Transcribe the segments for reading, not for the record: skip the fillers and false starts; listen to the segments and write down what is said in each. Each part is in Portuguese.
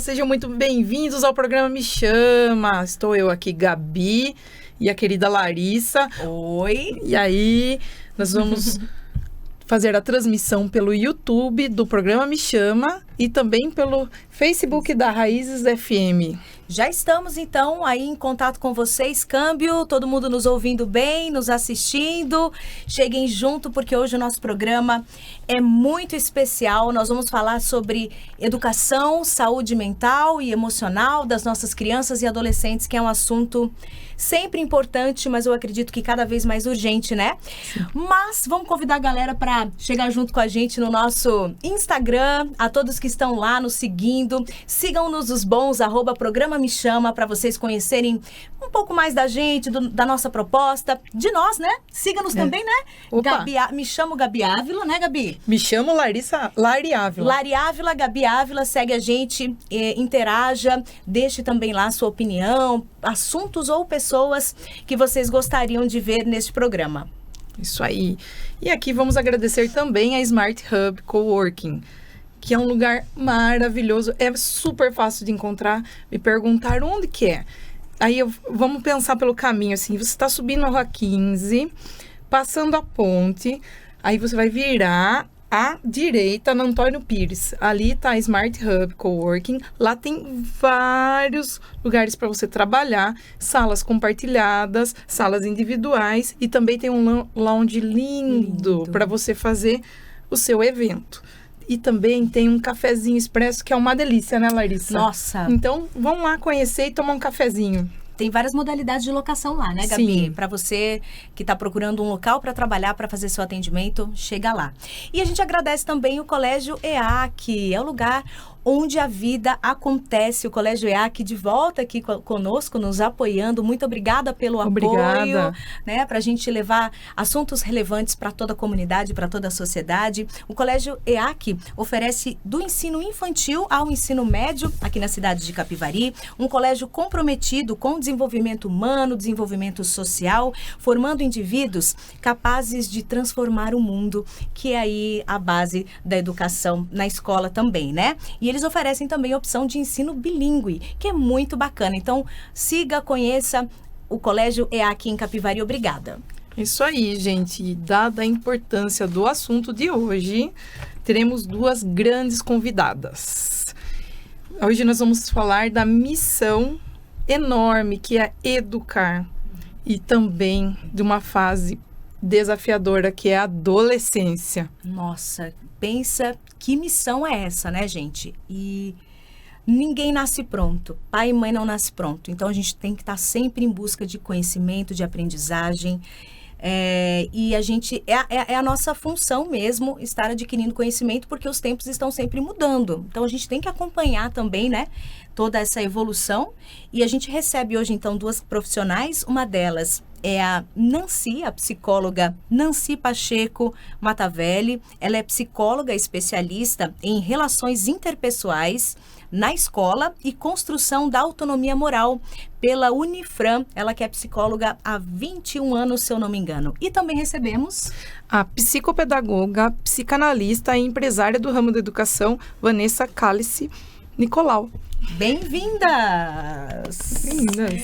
sejam muito bem-vindos ao programa Me Chama. Estou eu aqui, Gabi, e a querida Larissa. Oi! E aí, nós vamos fazer a transmissão pelo YouTube do programa Me Chama e também pelo Facebook da Raízes FM. Já estamos, então, aí em contato com vocês. Câmbio, todo mundo nos ouvindo bem, nos assistindo. Cheguem junto, porque hoje o nosso programa é muito especial. Nós vamos falar sobre educação, saúde mental e emocional das nossas crianças e adolescentes, que é um assunto sempre importante, mas eu acredito que cada vez mais urgente, né? Sim. Mas vamos convidar a galera para chegar junto com a gente no nosso Instagram, a todos que estão lá nos seguindo. Sigam-nos os bons, @programa Me Chama, para vocês conhecerem um pouco mais da gente, da nossa proposta, de nós, né? Siga-nos também, né? Gabi, me chamo Gabi Ávila, né, Gabi? Me chamo Lari Ávila. Lari Ávila, Gabi Ávila, segue a gente, interaja, deixe também lá a sua opinião, assuntos ou pessoas que vocês gostariam de ver neste programa. Isso aí. E aqui vamos agradecer também a Smart Hub Coworking, que é um lugar maravilhoso, é super fácil de encontrar. Me perguntaram onde que é. Aí vamos pensar pelo caminho, assim, você está subindo a Rua 15, passando a ponte, aí você vai virar à direita na Antônio Pires. Ali está a Smart Hub Coworking. Lá tem vários lugares para você trabalhar, salas compartilhadas, salas individuais e também tem um lounge lindo para você fazer o seu evento. E também tem um cafezinho expresso, que é uma delícia, né, Larissa? Nossa! Então, vamos lá conhecer e tomar um cafezinho. Tem várias modalidades de locação lá, né, Gabi? Para você que está procurando um local para trabalhar, para fazer seu atendimento, chega lá. E a gente agradece também o Colégio EAC, é o lugar onde a vida acontece. O Colégio EAC de volta aqui conosco, nos apoiando. Muito obrigada pelo apoio, né, para a gente levar assuntos relevantes para toda a comunidade, para toda a sociedade. O Colégio EAC oferece do ensino infantil ao ensino médio aqui na cidade de Capivari, um colégio comprometido com o desenvolvimento humano, desenvolvimento social, formando indivíduos capazes de transformar o mundo, que é aí a base da educação na escola também, né? E eles oferecem também a opção de ensino bilíngue, que é muito bacana. Então, siga, conheça o Colégio EAC em Capivari. Obrigada. Isso aí, gente. Dada a importância do assunto de hoje, teremos duas grandes convidadas. Hoje nós vamos falar da missão enorme que é educar e também de uma fase desafiadora que é a adolescência. Nossa, pensa que missão é essa, né, gente? E ninguém nasce pronto, pai e mãe não nasce pronto. Então a gente tem que estar sempre em busca de conhecimento, de aprendizagem. E a gente é a nossa função mesmo estar adquirindo conhecimento, porque os tempos estão sempre mudando. Então a gente tem que acompanhar também, né, toda essa evolução. E a gente recebe hoje então duas profissionais. Uma delas é a Nancy, a psicóloga Nancy Pacheco Matavelli. Ela é psicóloga especialista em relações interpessoais na escola e construção da autonomia moral pela Unifran. Ela que é psicóloga há 21 anos, se eu não me engano. E também recebemos a psicopedagoga, psicanalista e empresária do ramo da educação, Vanessa Cálice Nicolau. Bem-vindas! Bem-vindas!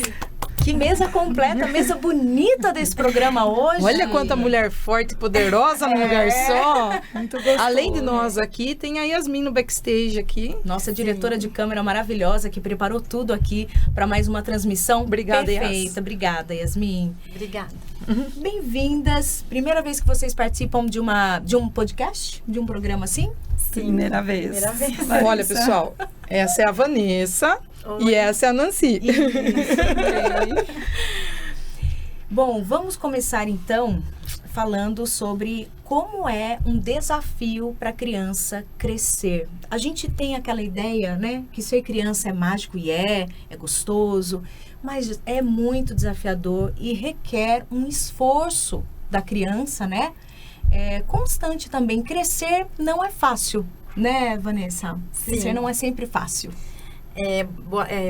Que mesa completa, mesa bonita desse programa hoje. Olha quanta mulher forte e poderosa num lugar só. Muito gostoso. Além de nós aqui, tem a Yasmin no backstage aqui. Nossa diretora de câmera maravilhosa, que preparou tudo aqui para mais uma transmissão. Obrigada, perfeita. Obrigada, Yasmin. Obrigada. Bem-vindas. Primeira vez que vocês participam de um podcast? De um programa assim? Sim, primeira vez. Olha, pessoal, essa é a Vanessa. Oi. E essa é a Nancy. Bom, vamos começar então falando sobre como é um desafio para a criança crescer. A gente tem aquela ideia, né, que ser criança é mágico e é gostoso, mas é muito desafiador e requer um esforço da criança, né? Constante também. Crescer não é fácil, né, Vanessa? Crescer não é sempre fácil.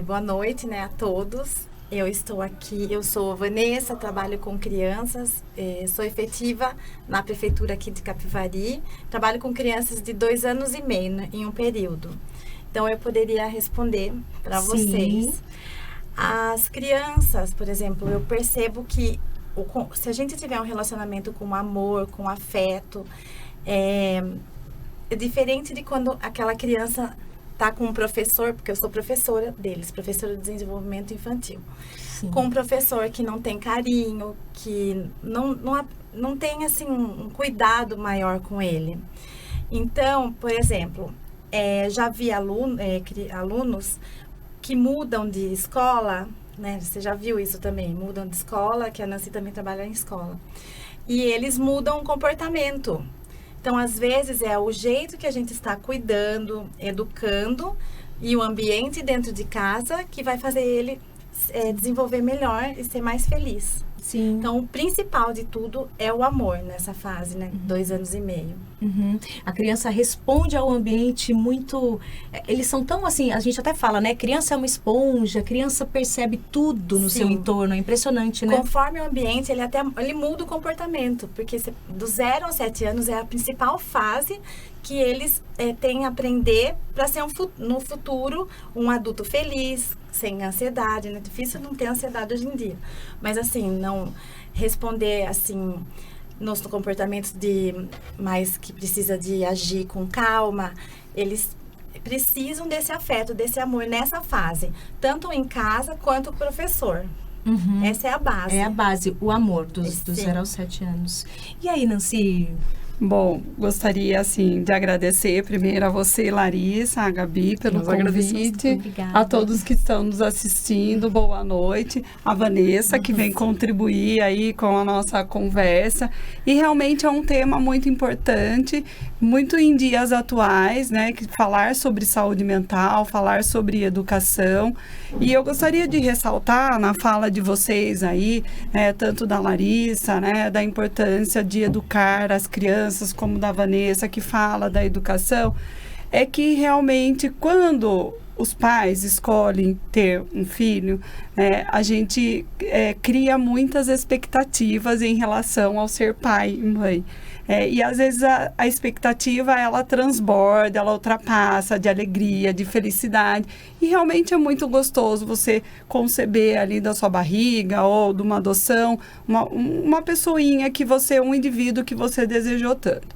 Boa noite, né, a todos. Eu estou aqui, eu sou a Vanessa, trabalho com crianças, sou efetiva na prefeitura aqui de Capivari, trabalho com crianças de 2 anos e meio, né, em um período. Então, eu poderia responder para vocês. As crianças, por exemplo, eu percebo que se a gente tiver um relacionamento com amor, com afeto, é diferente de quando aquela criança está com um professor, porque eu sou professora deles, professora de desenvolvimento infantil. Sim. Com um professor que não tem carinho, que não tem, assim, um cuidado maior com ele. Então, por exemplo, já vi alunos que mudam de escola, né? Você já viu isso também, mudam de escola, que a Nancy também trabalha em escola. E eles mudam o comportamento. Então, às vezes, é o jeito que a gente está cuidando, educando, e o ambiente dentro de casa que vai fazer ele desenvolver melhor e ser mais feliz. Sim. Então, o principal de tudo é o amor nessa fase, né? 2 anos e meio. Uhum. A criança responde ao ambiente muito... Eles são tão assim, a gente até fala, né? Criança é uma esponja, a criança percebe tudo no seu entorno, é impressionante, né? Conforme o ambiente, ele muda o comportamento, porque do 0 aos 7 anos é a principal fase que eles têm a aprender para ser no futuro um adulto feliz, sem ansiedade, né? Difícil não ter ansiedade hoje em dia. Mas, assim, não responder, assim, nos comportamentos mais que precisa de agir com calma. Eles precisam desse afeto, desse amor nessa fase. Tanto em casa, quanto o professor. Uhum. Essa é a base. É a base, o amor dos 0 aos 7 anos. E aí, Nancy... Bom, gostaria, assim, de agradecer primeiro a você, Larissa, a Gabi, pelo convite. Obrigada. A todos que estão nos assistindo, boa noite. A Vanessa, que vem contribuir aí com a nossa conversa. E realmente é um tema muito importante, muito em dias atuais, né? Que falar sobre saúde mental, falar sobre educação. E eu gostaria de ressaltar na fala de vocês aí, tanto da Larissa, né? Da importância de educar as crianças, como da Vanessa, que fala da educação, é que realmente quando os pais escolhem ter um filho, a gente cria muitas expectativas em relação ao ser pai e mãe. E às vezes a expectativa, ela transborda, ela ultrapassa de alegria, de felicidade. E realmente é muito gostoso você conceber ali da sua barriga ou de uma adoção, uma pessoinha um indivíduo que você desejou tanto.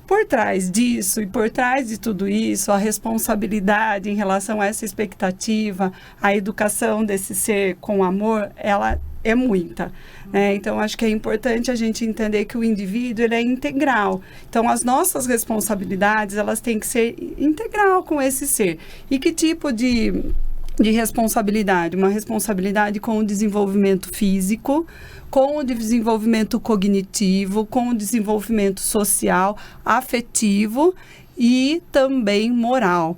Por trás disso e por trás de tudo isso, a responsabilidade em relação a essa expectativa, a educação desse ser com amor, ela é muita. Então, acho que é importante a gente entender que o indivíduo, ele é integral. Então, as nossas responsabilidades, elas têm que ser integral com esse ser. E que tipo de responsabilidade? Uma responsabilidade com o desenvolvimento físico, com o desenvolvimento cognitivo, com o desenvolvimento social, afetivo e também moral.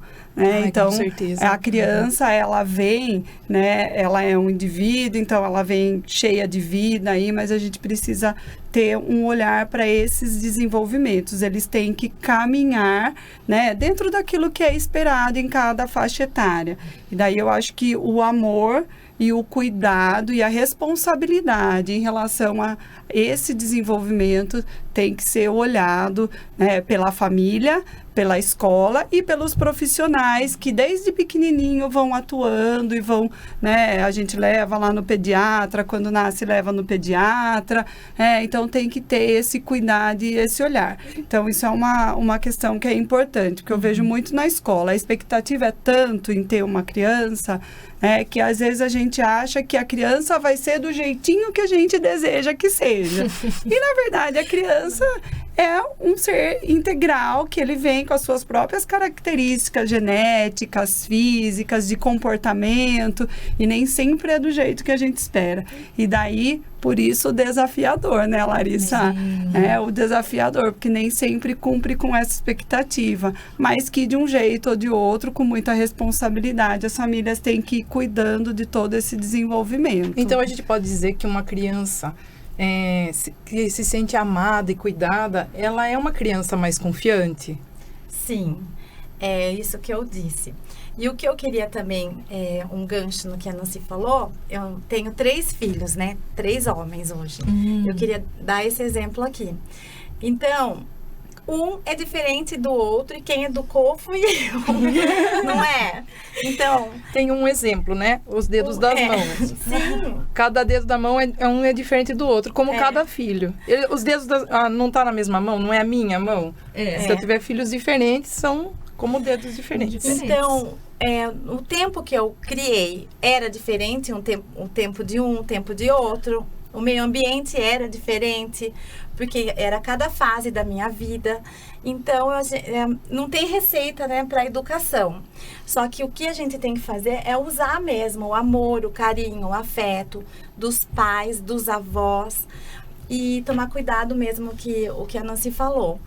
Então, com certeza. A criança, ela vem, ela é um indivíduo, então ela vem cheia de vida aí, mas a gente precisa ter um olhar para esses desenvolvimentos. Eles têm que caminhar, dentro daquilo que é esperado em cada faixa etária. E daí eu acho que o amor e o cuidado e a responsabilidade em relação a esse desenvolvimento tem que ser olhado pela família, pela escola e pelos profissionais que desde pequenininho vão atuando e vão, a gente leva lá no pediatra, quando nasce leva no pediatra, então tem que ter esse cuidado e esse olhar. Então isso é uma questão que é importante, porque eu vejo muito na escola, a expectativa é tanto em ter uma criança, que às vezes a gente acha que a criança vai ser do jeitinho que a gente deseja que seja. E na verdade a criança é um ser integral, que ele vem com as suas próprias características genéticas, físicas, de comportamento, e nem sempre é do jeito que a gente espera. E daí, por isso, o desafiador, né, Larissa? O desafiador, porque nem sempre cumpre com essa expectativa, mas que de um jeito ou de outro, com muita responsabilidade, as famílias têm que ir cuidando de todo esse desenvolvimento. Então, a gente pode dizer que uma criança que se sente amada e cuidada, ela é uma criança mais confiante? Sim, é isso que eu disse. E o que eu queria também, um gancho no que a Nancy falou, eu tenho 3 filhos, 3 homens hoje. Eu queria dar esse exemplo aqui. Então, um é diferente do outro e quem educou fui eu, não é? Então... Tem um exemplo, né? Os dedos das mãos. Sim. Cada dedo da mão um é diferente do outro, como cada filho. Os dedos não tá na mesma mão, não é a minha mão. Se eu tiver filhos diferentes, são como dedos diferentes. Então, o tempo que eu criei era diferente, um tempo de um tempo de outro. O meio ambiente era diferente, porque era cada fase da minha vida. Então, não tem receita, né, para educação. Só que o que a gente tem que fazer é usar mesmo o amor, o carinho, o afeto dos pais, dos avós. E tomar cuidado mesmo o que a Nancy falou.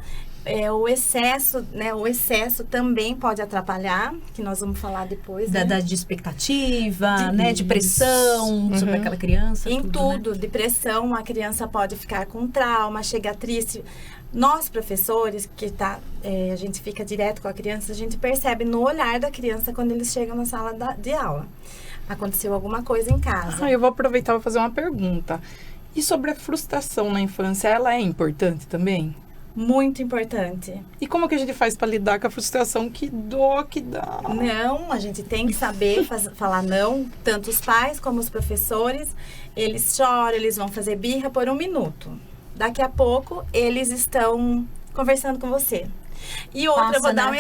O excesso, né? O excesso também pode atrapalhar, que nós vamos falar depois. De expectativa, né? De pressão sobre aquela criança. Em tudo, né? de pressão, a criança pode ficar com trauma, chegar triste. Nós, professores, a gente fica direto com a criança, a gente percebe no olhar da criança quando eles chegam na sala de aula. Aconteceu alguma coisa em casa. Eu vou aproveitar e vou fazer uma pergunta. E sobre a frustração na infância, ela é importante também? Muito importante. E como que a gente faz para lidar com a frustração? Que dó que dá. Não, a gente tem que saber falar não. Tanto os pais como os professores. Eles choram, eles vão fazer birra por 1 minuto. Daqui a pouco, eles estão conversando com você. E outra, eu vou dar um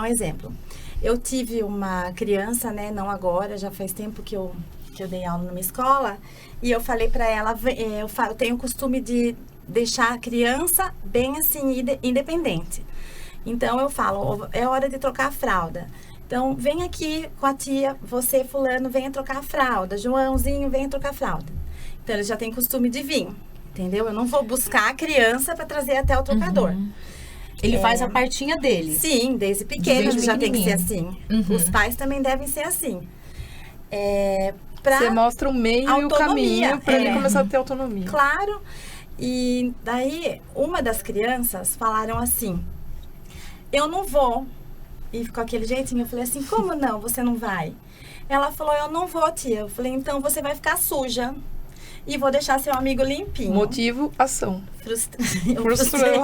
exemplo. Eu tive uma criança, né? Não agora, já faz tempo que eu dei aula numa escola. E eu falei para ela, eu tenho o costume de deixar a criança bem assim, independente. Então, eu falo, é hora de trocar a fralda. Então, vem aqui com a tia, você, fulano, venha trocar a fralda. Joãozinho, venha trocar a fralda. Então, eles já têm costume de vir, entendeu? Eu não vou buscar a criança para trazer até o trocador. Ele faz a partinha dele. Sim, desde pequeno já tem que ser assim. Os pais também devem ser assim. Você mostra o meio e o caminho para ele começar a ter autonomia. Claro. E daí, uma das crianças falaram assim, eu não vou. E ficou aquele jeitinho, eu falei assim, como não? Você não vai? Ela falou, eu não vou, tia. Eu falei, então você vai ficar suja. E vou deixar seu amigo limpinho. Motivo, ação. Frustrou.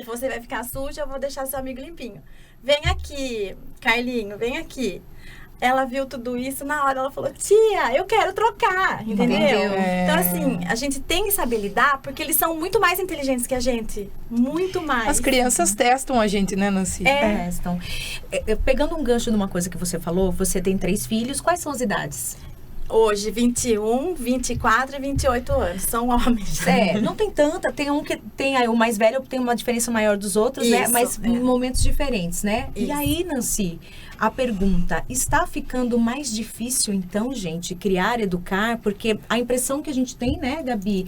Você vai ficar suja, eu vou deixar seu amigo limpinho. Vem aqui, Carlinho, vem aqui. Ela viu tudo isso, na hora ela falou, tia, eu quero trocar, entendeu? Então, assim, a gente tem que saber lidar, porque eles são muito mais inteligentes que a gente. Muito mais. As crianças testam a gente, né, Nancy? Testam. Pegando um gancho numa coisa que você falou, você tem 3 filhos, quais são as idades? Hoje, 21, 24 e 28 anos. São homens. Não tem tanta. Tem um que tem o mais velho, tem uma diferença maior dos outros, isso, né? Mas em momentos diferentes, né? Isso. E aí, Nancy, a pergunta, está ficando mais difícil, então, gente, criar, educar? Porque a impressão que a gente tem, né, Gabi?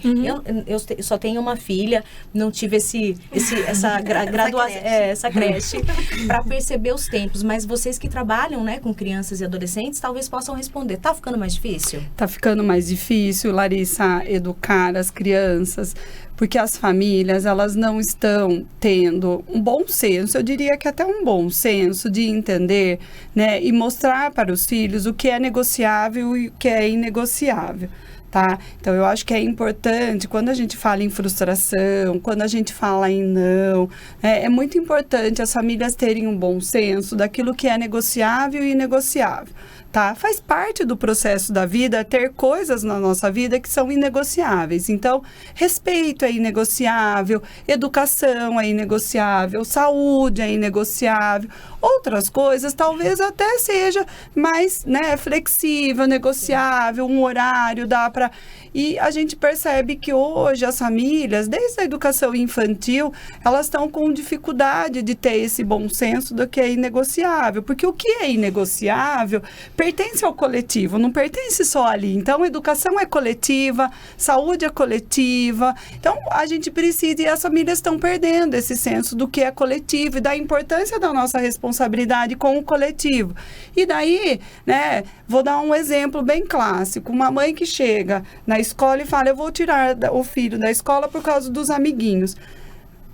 Eu só tenho uma filha, não tive essa graduação, essa creche, para perceber os tempos. Mas vocês que trabalham, né, com crianças e adolescentes, talvez possam responder. Tá ficando mais difícil? Tá ficando mais difícil, Larissa, educar as crianças, porque as famílias, elas não estão tendo um bom senso, eu diria que até um bom senso de entender, né, e mostrar para os filhos o que é negociável e o que é inegociável. Tá? Então, eu acho que é importante, quando a gente fala em frustração, quando a gente fala em não, é muito importante as famílias terem um bom senso daquilo que é negociável e inegociável. Tá? Faz parte do processo da vida ter coisas na nossa vida que são inegociáveis. Então, respeito é inegociável, educação é inegociável, saúde é inegociável. Outras coisas talvez até seja mais, né, flexível, negociável, um horário dá para... E a gente percebe que hoje as famílias, desde a educação infantil, elas estão com dificuldade de ter esse bom senso do que é inegociável. Porque o que é inegociável pertence ao coletivo, não pertence só ali. Então, educação é coletiva, saúde é coletiva. Então, a gente precisa, e as famílias estão perdendo esse senso do que é coletivo e da importância da nossa responsabilidade com o coletivo. E daí, né, vou dar um exemplo bem clássico. Uma mãe que chega na escola e fala, eu vou tirar o filho da escola por causa dos amiguinhos.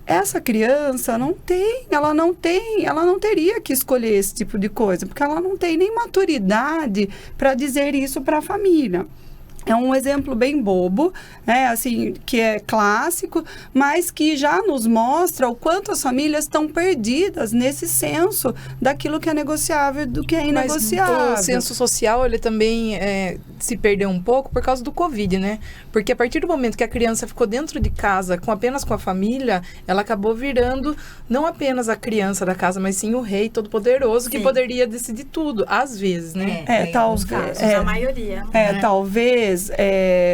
Essa criança ela não teria que escolher esse tipo de coisa, porque ela não tem nem maturidade para dizer isso para a família. É um exemplo bem bobo, né, assim, que é clássico, mas que já nos mostra o quanto as famílias estão perdidas nesse senso daquilo que é negociável e do que é inegociável. Mas o senso social, ele também se perdeu um pouco por causa do Covid, né? Porque a partir do momento que a criança ficou dentro de casa apenas com a família, ela acabou virando não apenas a criança da casa, mas sim o rei todo-poderoso que poderia decidir tudo, às vezes, né? Talvez. A maioria. Talvez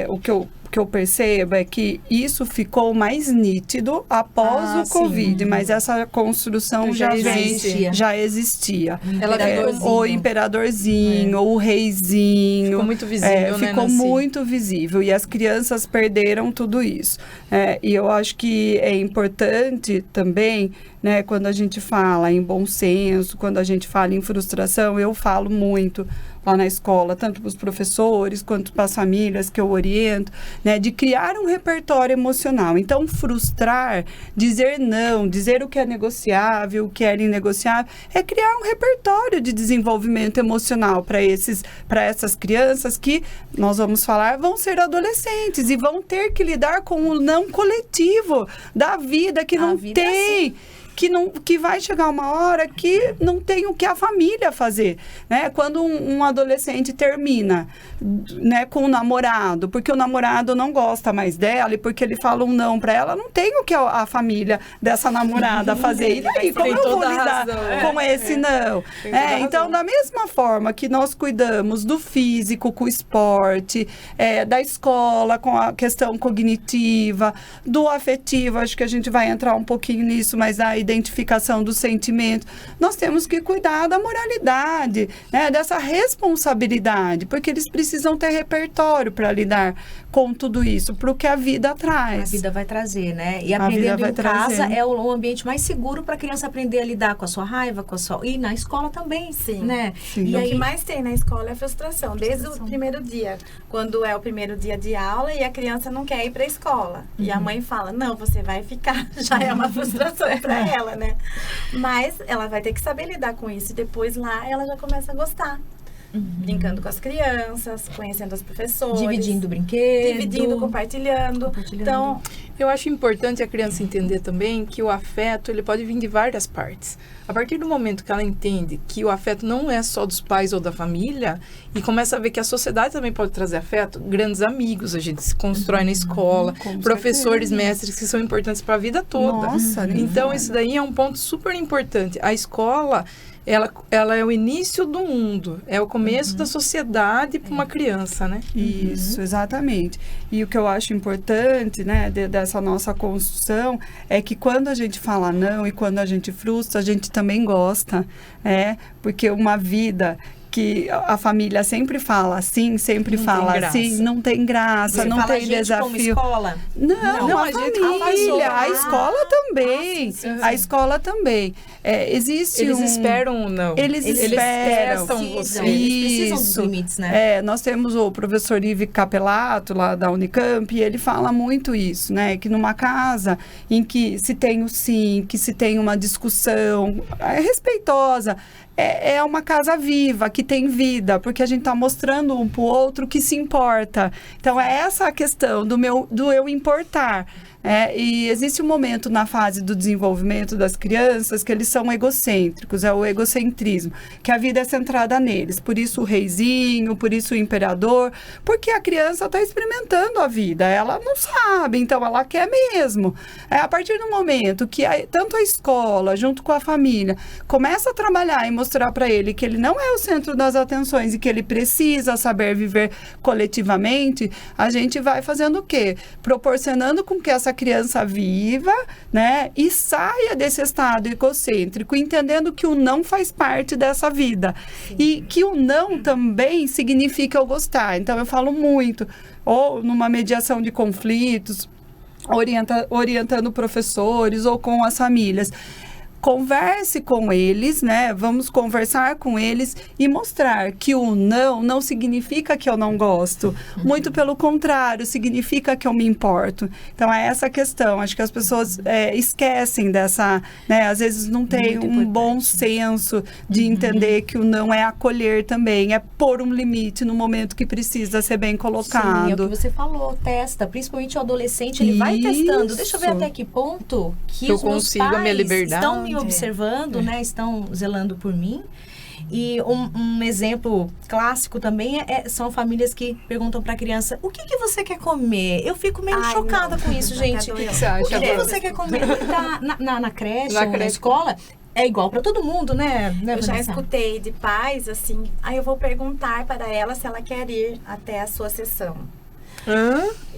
o que eu percebo é que isso ficou mais nítido após o Covid, mas essa construção já existia. O imperadorzinho, o reizinho. Ficou muito visível, né? Ficou muito visível e as crianças perderam tudo isso. E eu acho que é importante também, né, quando a gente fala em bom senso, quando a gente fala em frustração, eu falo muito lá na escola, tanto para os professores quanto para as famílias que eu oriento, né, de criar um repertório emocional. Então, frustrar, dizer não, dizer o que é negociável, o que é inegociável, é criar um repertório de desenvolvimento emocional para essas crianças que, nós vamos falar, vão ser adolescentes e vão ter que lidar com o não coletivo da vida, que não tem... Que vai chegar uma hora que não tem o que a família fazer, né? Quando um adolescente termina, né, com o namorado, porque o namorado não gosta mais dela e porque ele fala um não para ela, não tem o que a família dessa namorada fazer. E daí, como eu vou lidar com esse não? Então, da mesma forma que nós cuidamos do físico com o esporte, da escola com a questão cognitiva, do afetivo, acho que a gente vai entrar um pouquinho nisso, mas a identificação do sentimento, nós temos que cuidar da moralidade, né, dessa responsabilidade, porque eles precisam ter repertório para lidar com tudo isso, para o que a vida traz. A vida vai trazer, né? E aprendendo em casa é o ambiente mais seguro para a criança aprender a lidar com a sua raiva, e na escola também, né? E o que mais tem na escola é frustração, desde o primeiro dia, quando é o primeiro dia de aula e a criança não quer ir para a escola. E a mãe fala, não, você vai ficar, já é uma frustração para ela, né? Mas ela vai ter que saber lidar com isso e depois lá ela já começa a gostar. Brincando com as crianças, conhecendo os professores. Dividindo brinquedos. Compartilhando. Então, eu acho importante a criança entender também que o afeto, ele pode vir de várias partes. A partir do momento que ela entende que o afeto não é só dos pais ou da família, e começa a ver que a sociedade também pode trazer afeto, grandes amigos, a gente se constrói na escola, professores, mestres que são importantes para a vida toda. Então, isso daí é um ponto super importante. A escola... Ela é o início do mundo, é o começo da sociedade para uma criança, né? Isso, exatamente. E o que eu acho importante, né, dessa nossa construção, é que quando a gente fala não e quando a gente frustra, a gente também gosta, porque uma vida que a família sempre fala assim, sempre fala assim, não tem graça, não tem desafio. Como escola? Não, a família, a escola também. A escola também. Existe eles esperam não. Eles esperam. Eles precisam dos limites, né? Nós temos o professor Ive Capelato, lá da Unicamp, e ele fala muito isso, né? Que numa casa em que se tem o sim, que se tem uma discussão respeitosa, é uma casa viva, que tem vida, porque a gente está mostrando um para o outro que se importa. Então, é essa a questão do eu importar. E existe um momento na fase do desenvolvimento das crianças que eles são egocêntricos, é o egocentrismo, que a vida é centrada neles. Por isso o reizinho, por isso o imperador, porque a criança está experimentando a vida, ela não sabe, então ela quer mesmo. A partir do momento que tanto a escola, junto com a família, começa a trabalhar e mostrar para ele que ele não é o centro das atenções e que ele precisa saber viver coletivamente, a gente vai fazendo o quê? Proporcionando com que essa criança viva, né, e saia desse estado egocêntrico, entendendo que o não faz parte dessa vida. E que o não também significa eu gostar. Então, eu falo muito, ou numa mediação de conflitos, orientando professores ou com as famílias. converse com eles, né? Vamos conversar com eles e mostrar que o não significa que eu não gosto. Muito pelo contrário, significa que eu me importo. Então, é essa questão. Acho que as pessoas esquecem dessa, né? Às vezes não tem um bom senso de entender que o não é acolher também, é pôr um limite no momento que precisa ser bem colocado. Sim, é o que você falou, testa. Principalmente o adolescente, ele vai testando. Deixa eu ver até que ponto que os meus consigo a minha pais liberdade. estão me observando, né? Estão zelando por mim. E um exemplo clássico também são famílias que perguntam para a criança: o que você quer comer? Eu fico meio chocada com isso, gente. O que você acha? O que você quer comer? Tá na creche ou na escola? É igual para todo mundo, né? Eu já escutei de pais assim: eu vou perguntar para ela se ela quer ir até a sua sessão.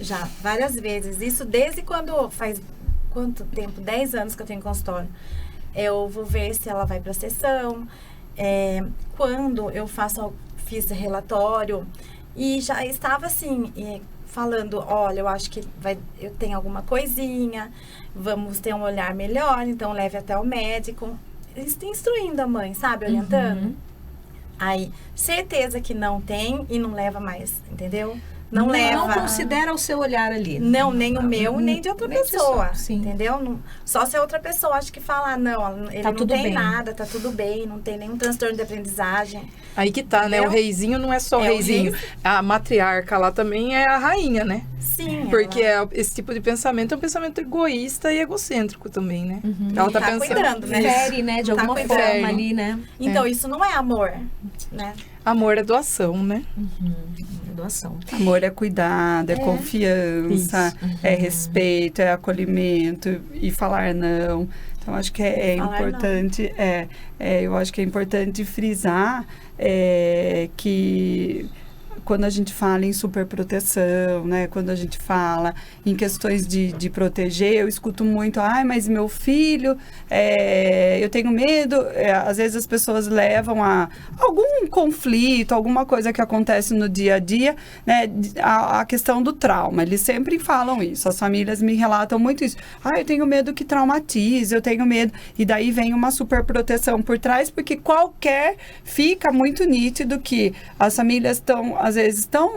Já, várias vezes. Isso desde quando faz quanto tempo? 10 anos que eu tenho consultório. Eu vou ver se ela vai para a sessão. Quando eu fiz relatório e já estava assim, falando: olha, eu acho que eu tenho alguma coisinha, vamos ter um olhar melhor, então leve até o médico. Instruindo a mãe, sabe? Orientando. Aí, certeza que não tem e não leva mais, entendeu? Não leva. Não considera o seu olhar ali. Não, nem o meu, nem de outra pessoa. Sim. Entendeu? Não, só se a outra pessoa acha que fala: não, ele tá não tudo tem bem. nada, tá tudo bem, não tem nenhum transtorno de aprendizagem. Aí que tá, né? O reizinho não é só o reizinho. A matriarca lá também é a rainha, né? Sim. Porque esse tipo de pensamento é um pensamento egoísta e egocêntrico também, né? Ela tá pensando, cuidando, né? Fere, né? De alguma forma ali, né? Então, isso não é amor, né? Amor é doação, né? É doação. Amor é cuidado, é confiança, é respeito, é acolhimento e falar não. Então, acho que é importante, eu acho que é importante frisar que quando a gente fala em superproteção, né? Quando a gente fala em questões de proteger, eu escuto muito: mas meu filho, eu tenho medo. Às vezes as pessoas levam a algum conflito, alguma coisa que acontece no dia a dia, né? A questão do trauma. Eles sempre falam isso. As famílias me relatam muito isso. Eu tenho medo que traumatize, eu tenho medo. E daí vem uma superproteção por trás, porque fica muito nítido que as famílias estão, às vezes estão,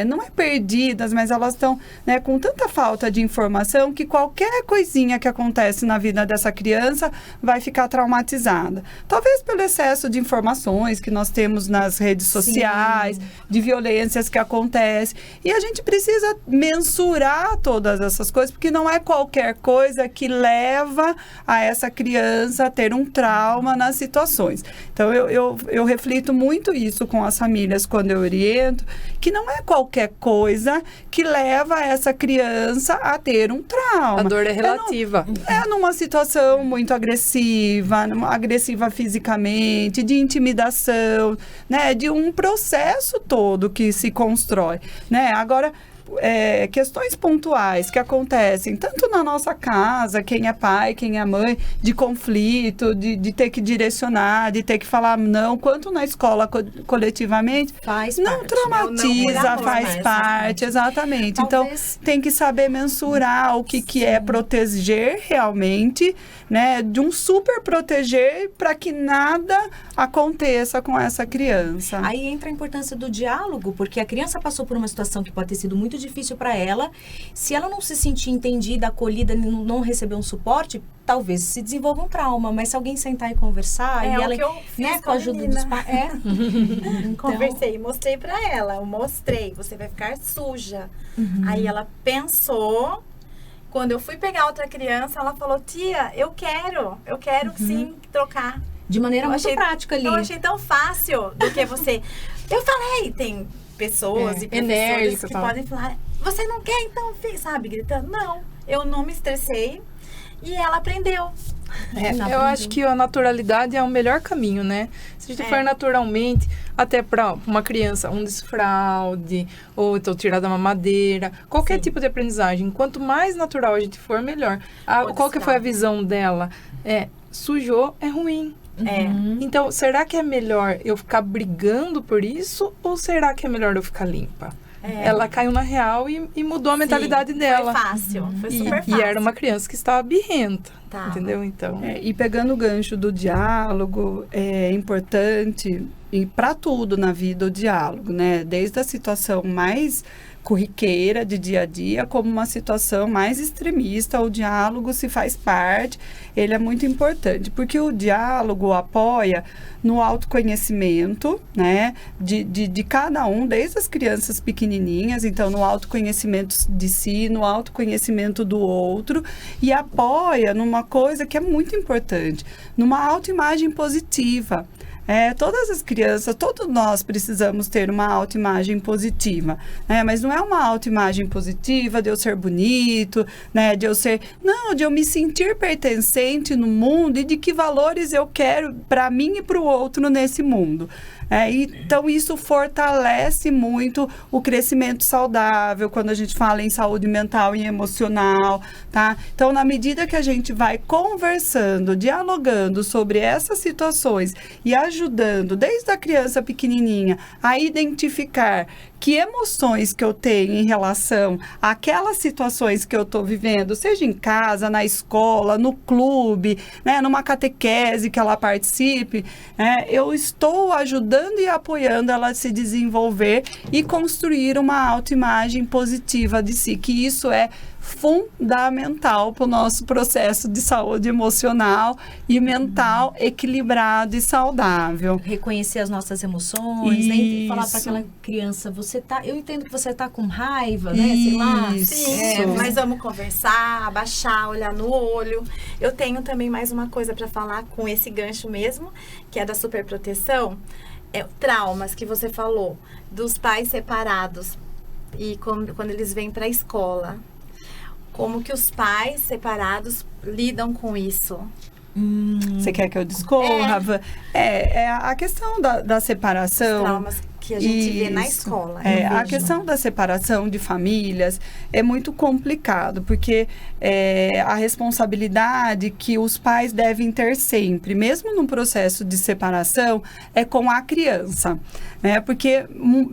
não é perdidas, mas elas estão, né, com tanta falta de informação que qualquer coisinha que acontece na vida dessa criança vai ficar traumatizada. Talvez pelo excesso de informações que nós temos nas redes sociais, de violências que acontecem. E a gente precisa mensurar todas essas coisas, porque não é qualquer coisa que leva a essa criança a ter um trauma nas situações. Então, eu reflito muito isso com as famílias quando eu oriento, que não é qualquer coisa que leva essa criança a ter um trauma. A dor é relativa. Numa situação muito agressiva fisicamente, de intimidação, né? De um processo todo que se constrói, né? Agora, questões pontuais que acontecem tanto na nossa casa, quem é pai, quem é mãe, de conflito, de ter que direcionar, de ter que falar não, quanto na escola coletivamente, não traumatiza, faz parte, exatamente. Talvez. Então, tem que saber mensurar o que é proteger realmente, né, de um super proteger para que nada aconteça com essa criança. Aí entra a importância do diálogo, porque a criança passou por uma situação que pode ter sido muito difícil para ela. Se ela não se sentir entendida, acolhida, não receber um suporte, talvez se desenvolva um trauma. Mas se alguém sentar e conversar, e ela, que eu fiz, né, com a ajuda dos pais, então, conversei, mostrei para ela, você vai ficar suja. Aí ela pensou. Quando eu fui pegar outra criança, ela falou: tia, eu quero sim trocar. De maneira muito prática ali. Eu achei tão fácil do que você... Eu falei, tem pessoas e professores que podem falar: você não quer, então, sabe, gritando. Não, eu não me estressei e ela aprendeu. Eu acho que a naturalidade é o melhor caminho, né? Se a gente for naturalmente, até para uma criança, um desfraude, ou então tirar da mamadeira, qualquer tipo de aprendizagem, quanto mais natural a gente for, melhor. Qual que foi a visão dela? Sujou, é ruim. Então, será que é melhor eu ficar brigando por isso, ou será que é melhor eu ficar limpa? ela caiu na real e mudou a mentalidade dela. Foi fácil, foi super fácil. E era uma criança que estava birrenta, entendeu? Então... E pegando o gancho do diálogo, é importante, e para tudo na vida, o diálogo, né? Desde a situação mais corriqueira de dia a dia, como uma situação mais extremista, o diálogo se faz parte, ele é muito importante, porque o diálogo apoia no autoconhecimento, né, de cada um, desde as crianças pequenininhas, então no autoconhecimento de si, no autoconhecimento do outro, e apoia numa coisa que é muito importante, numa autoimagem positiva. Todas as crianças, todos nós precisamos ter uma autoimagem positiva, né? Mas não é uma autoimagem positiva de eu ser bonito, né? De eu me sentir pertencente no mundo e de que valores eu quero para mim e para o outro nesse mundo. Então, isso fortalece muito o crescimento saudável, quando a gente fala em saúde mental e emocional, tá? Então, na medida que a gente vai conversando, dialogando sobre essas situações e ajudando, desde a criança pequenininha, a identificar que emoções que eu tenho em relação àquelas situações que eu estou vivendo, seja em casa, na escola, no clube, né, numa catequese que ela participe, eu estou ajudando e apoiando ela a se desenvolver e construir uma autoimagem positiva de si, que isso é fundamental para o nosso processo de saúde emocional e mental equilibrado e saudável. Reconhecer as nossas emoções, né? Falar para aquela criança, eu entendo que você está com raiva, né? Sei lá. Sim, mas vamos conversar, abaixar, olhar no olho. Eu tenho também mais uma coisa para falar com esse gancho mesmo, que é da superproteção. Traumas que você falou, dos pais separados e quando eles vêm para a escola. Como que os pais separados lidam com isso? Você quer que eu discorra? A questão da separação... Os traumas que a gente vê na escola. A questão da separação de famílias é muito complicado, porque a responsabilidade que os pais devem ter sempre, mesmo num processo de separação, é com a criança, né? Porque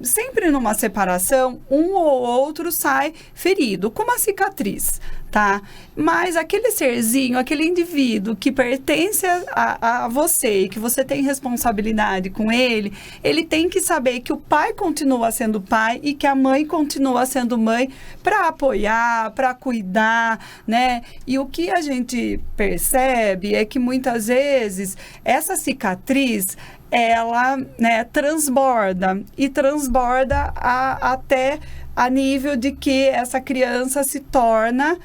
sempre numa separação, um ou outro sai ferido, com uma cicatriz, tá? Mas aquele serzinho, aquele indivíduo que pertence a você e que você tem responsabilidade com ele tem que saber que o pai continua sendo pai e que a mãe continua sendo mãe para apoiar, para cuidar, né? E o que a gente percebe é que muitas vezes essa cicatriz, ela, né, transborda até a nível de que essa criança se torna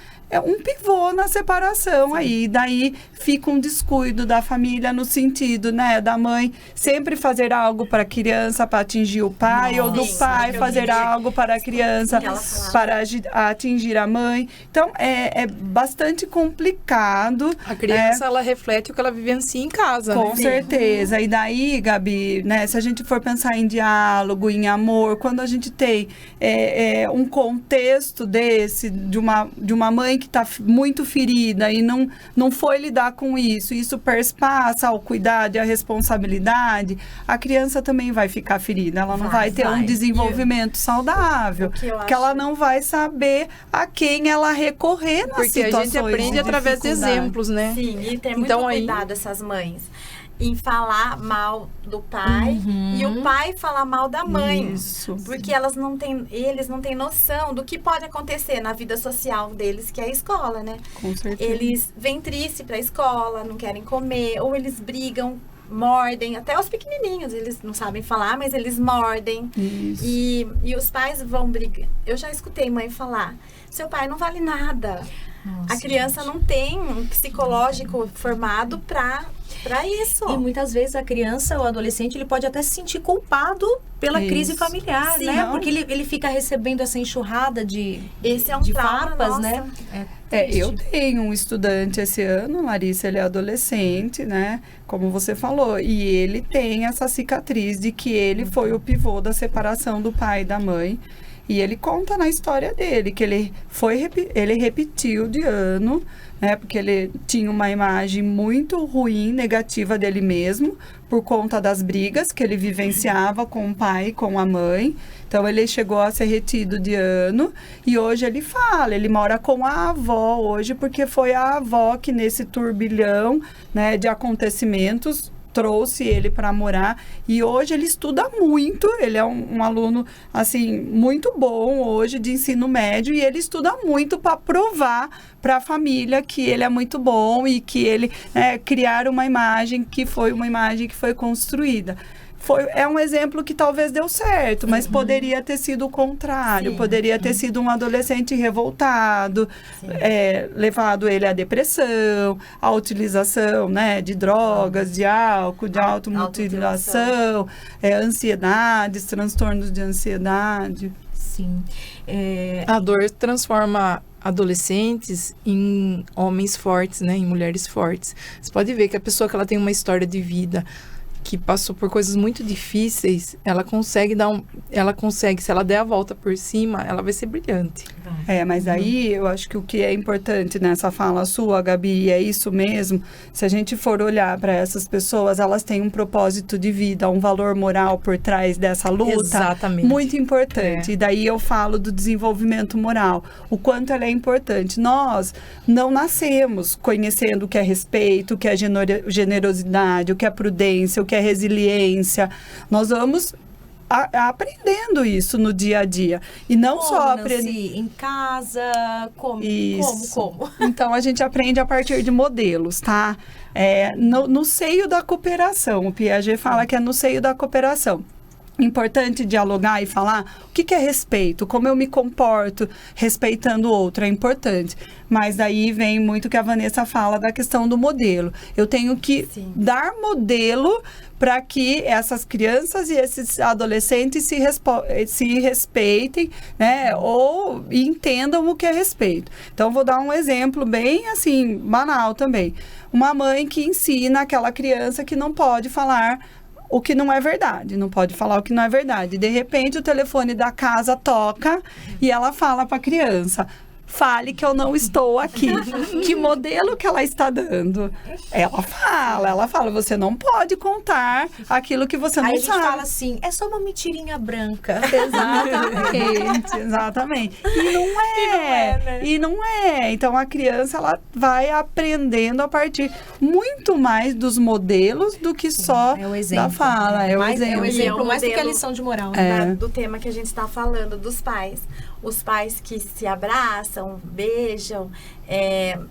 um pivô na separação aí. Daí fica um descuido da família no sentido, né, da mãe sempre fazer algo para a criança para atingir o pai, ou do pai fazer algo para a criança para atingir a mãe. Então, é bastante complicado. A criança, ela reflete o que ela vivencia em casa, com certeza. E daí, Gabi, né, se a gente for pensar em diálogo, em amor, quando a gente tem um contexto desse, de uma mãe que está muito ferida e não foi lidar com isso perspassa ao cuidado e a responsabilidade, a criança também vai ficar ferida, ela não vai ter um desenvolvimento saudável, porque ela não vai saber a quem ela recorrer nas situações. Porque a gente aprende através de exemplos, né? Sim, e tem muito cuidado essas mães em falar mal do pai e o pai falar mal da mãe. Isso. Porque eles não têm noção do que pode acontecer na vida social deles, que é a escola, né? Com certeza. Eles vêm tristes pra escola, não querem comer, ou eles brigam, mordem, até os pequenininhos, eles não sabem falar, mas eles mordem. Isso. E os pais vão brigar. Eu já escutei mãe falar, seu pai não vale nada. Nossa, a criança não tem um psicológico formado para isso. E muitas vezes a criança ou adolescente, ele pode até se sentir culpado pela crise familiar, Sim, né? Porque ele fica recebendo essa enxurrada de trauma, farpas, né? Eu tenho um estudante esse ano, Larissa, ele é adolescente, né? Como você falou, e ele tem essa cicatriz de que ele foi o pivô da separação do pai e da mãe. E ele conta na história dele que ele repetiu de ano, né? Porque ele tinha uma imagem muito ruim, negativa dele mesmo, por conta das brigas que ele vivenciava com o pai e com a mãe. Então, ele chegou a ser retido de ano e hoje ele fala, ele mora com a avó hoje, porque foi a avó que nesse turbilhão, né, de acontecimentos trouxe ele para morar, e hoje ele estuda muito, ele é um aluno, assim, muito bom hoje de ensino médio, e ele estuda muito para provar para a família que ele é muito bom e que ele criar uma imagem que foi construída. É um exemplo que talvez deu certo, mas poderia ter sido o contrário. Sim. Poderia ter sido um adolescente revoltado, levado ele à depressão, à utilização, né, de drogas, de álcool, de automutilação, ansiedades, transtornos de ansiedade. Sim. A dor transforma adolescentes em homens fortes, né, em mulheres fortes. Você pode ver que a pessoa que ela tem uma história de vida que passou por coisas muito difíceis, ela consegue, se ela der a volta por cima, ela vai ser brilhante. Mas aí eu acho que o que é importante nessa fala sua, Gabi, é isso mesmo, se a gente for olhar para essas pessoas, elas têm um propósito de vida, um valor moral por trás dessa luta. Exatamente. Muito importante. E daí eu falo do desenvolvimento moral, o quanto ela é importante. Nós não nascemos conhecendo o que é respeito, o que é generosidade, o que é prudência, o que é resiliência. Nós vamos aprendendo isso no dia a dia. E não só aprender em casa, como? Então, a gente aprende a partir de modelos, tá? No seio da cooperação. O Piaget fala que é no seio da cooperação. Importante dialogar e falar o que é respeito, como eu me comporto respeitando o outro, é importante. Mas daí vem muito que a Vanessa fala da questão do modelo. Eu tenho que dar modelo para que essas crianças e esses adolescentes se respeitem, né, ou entendam o que é respeito. Então, vou dar um exemplo bem, assim, banal também. Uma mãe que ensina aquela criança que não pode falar o que não é verdade, não pode falar o que não é verdade. De repente, o telefone da casa toca e ela fala para a criança: fale que eu não estou aqui. Que modelo que ela está dando? Ela fala, você não pode contar aquilo que você não sabe. Aí a gente fala assim, é só uma mentirinha branca. Exatamente. E não é. Então, a criança, ela vai aprendendo a partir muito mais dos modelos do que só da fala. É o exemplo, mais do que a lição de moral. Do tema que a gente está falando, dos pais. Os pais que se abraçam, beijam,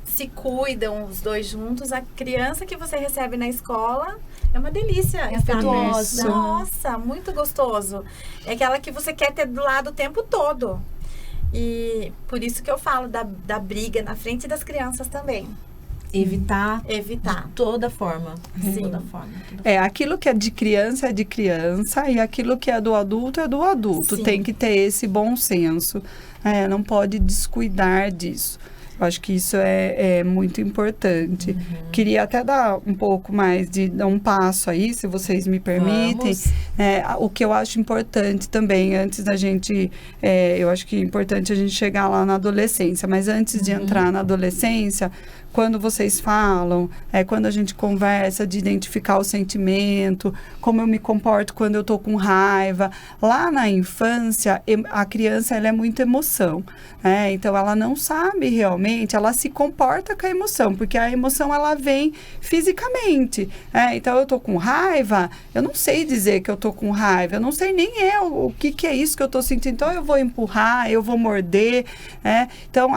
se cuidam os dois juntos. A criança que você recebe na escola é uma delícia. É afetuosa. Nossa, muito gostoso. É aquela que você quer ter do lado o tempo todo. E por isso que eu falo da briga na frente das crianças também. Evitar. De toda forma. Aquilo que é de criança e aquilo que é do adulto é do adulto. Sim. Tem que ter esse bom senso. Não pode descuidar disso. Eu acho que isso é muito importante. Queria até dar um pouco mais dar um passo aí, se vocês me permitem. O que eu acho importante também, antes da gente... eu acho que é importante a gente chegar lá na adolescência, mas antes de entrar na adolescência, quando vocês falam, quando a gente conversa de identificar o sentimento, como eu me comporto quando eu tô com raiva. Lá na infância, a criança, ela é muito emoção. Então, ela não sabe realmente, ela se comporta com a emoção, porque a emoção, ela vem fisicamente. Então, eu tô com raiva, eu não sei dizer que eu tô com raiva, eu não sei nem o que é isso que eu tô sentindo. Então, eu vou empurrar, eu vou morder. Então,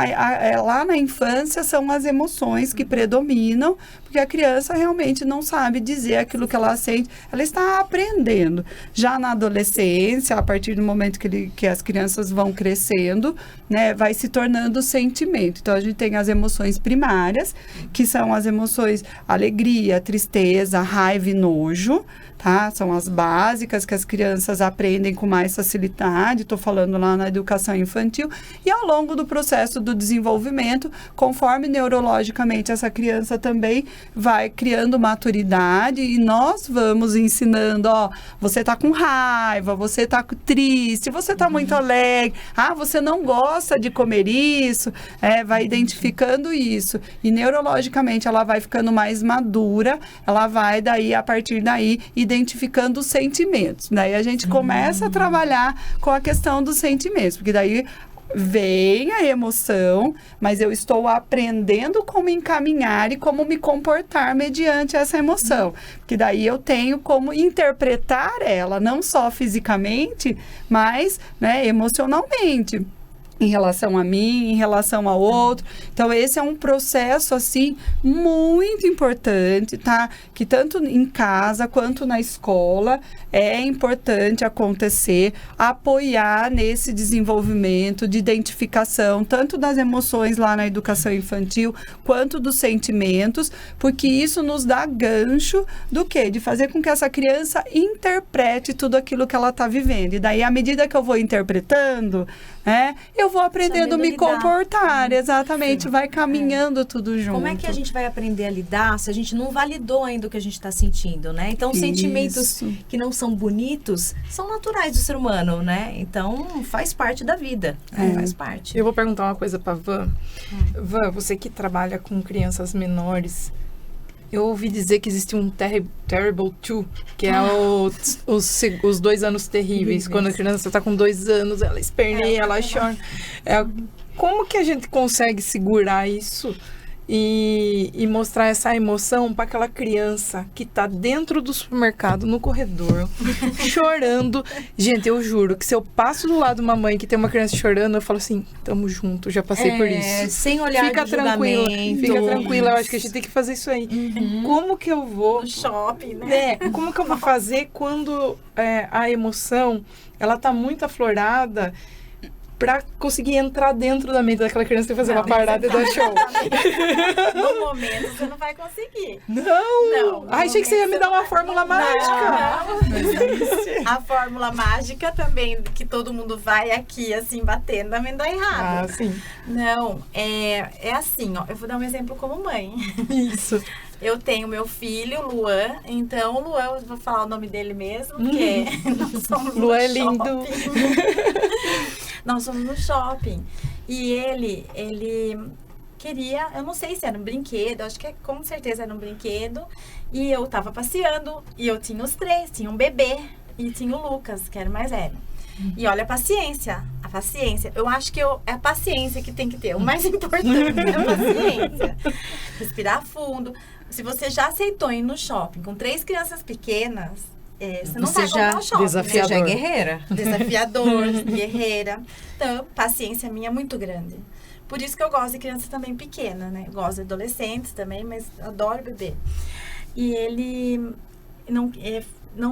lá na infância, são as emoções que predominam, porque a criança realmente não sabe dizer aquilo que ela sente, ela está aprendendo. Já na adolescência, a partir do momento que as crianças vão crescendo, né, vai se tornando sentimento. Então, a gente tem as emoções primárias, que são as emoções alegria, tristeza, raiva e nojo, tá? São as básicas que as crianças aprendem com mais facilidade, estou falando lá na educação infantil, e ao longo do processo do desenvolvimento, conforme neurologicamente essa criança também vai criando maturidade, e nós vamos ensinando, ó, você está com raiva, você está triste, você está muito alegre, você não gosta de comer isso, vai identificando isso, e neurologicamente ela vai ficando mais madura, ela vai daí, a partir daí, identificando os sentimentos. Daí a gente começa a trabalhar com a questão dos sentimentos, porque daí vem a emoção, mas eu estou aprendendo como encaminhar e como me comportar mediante essa emoção. Porque daí eu tenho como interpretar ela, não só fisicamente, mas, né, emocionalmente. Em relação a mim, em relação ao outro. Então, esse é um processo, assim, muito importante, tá? Que tanto em casa quanto na escola é importante acontecer, apoiar nesse desenvolvimento de identificação, tanto das emoções lá na educação infantil, quanto dos sentimentos, porque isso nos dá gancho do quê? De fazer com que essa criança interprete tudo aquilo que ela está vivendo. E daí, à medida que eu vou interpretando, eu vou aprendendo a me comportar, exatamente, vai caminhando tudo junto. Como é que a gente vai aprender a lidar se a gente não validou ainda o que a gente está sentindo, né? Então, sentimentos que não são bonitos são naturais do ser humano, né? Então, faz parte da vida, faz parte. Eu vou perguntar uma coisa para Van. Van, você que trabalha com crianças menores, eu ouvi dizer que existe um Terrible 2, que é os 2 anos terríveis. Quando a criança está com 2 anos, ela esperneia, ela chora. Como que a gente consegue segurar isso e mostrar essa emoção para aquela criança que está dentro do supermercado, no corredor, chorando? Gente, eu juro que se eu passo do lado de uma mãe que tem uma criança chorando, eu falo assim, tamo junto, já passei por isso. Sem olhar fica de tranquila, julgamento. fica tranquila, eu acho que a gente tem que fazer isso aí. Como que eu vou... No shopping, né? Como que eu vou fazer quando a emoção, ela tá muito aflorada, pra conseguir entrar dentro da mente daquela criança e fazer uma parada e dar show? No momento, você não vai conseguir. Não! Ai, achei que você ia me dar uma fórmula mágica. Não. A fórmula mágica também, que todo mundo vai aqui, assim, batendo, também dá errado. Sim. Não, é assim, ó. Eu vou dar um exemplo como mãe. Isso. Eu tenho meu filho, Luan. Então, o Luan, eu vou falar o nome dele mesmo, porque nós somos Luan é no lindo. shopping. Nós somos no shopping. E ele queria, eu não sei se era um brinquedo, acho que com certeza era um brinquedo. E eu tava passeando, e eu tinha os 3, tinha um bebê e tinha o Lucas, que era o mais velho. E olha a paciência. Eu acho que é a paciência que tem que ter. O mais importante é a paciência. Respirar fundo. Se você já aceitou ir no shopping com 3 crianças pequenas, você não vai comprar o shopping. Desafiador. Você já é guerreira. Desafiador, guerreira. Então, paciência minha é muito grande. Por isso que eu gosto de criança também pequena, né? Eu gosto de adolescentes também, mas adoro bebê. E ele não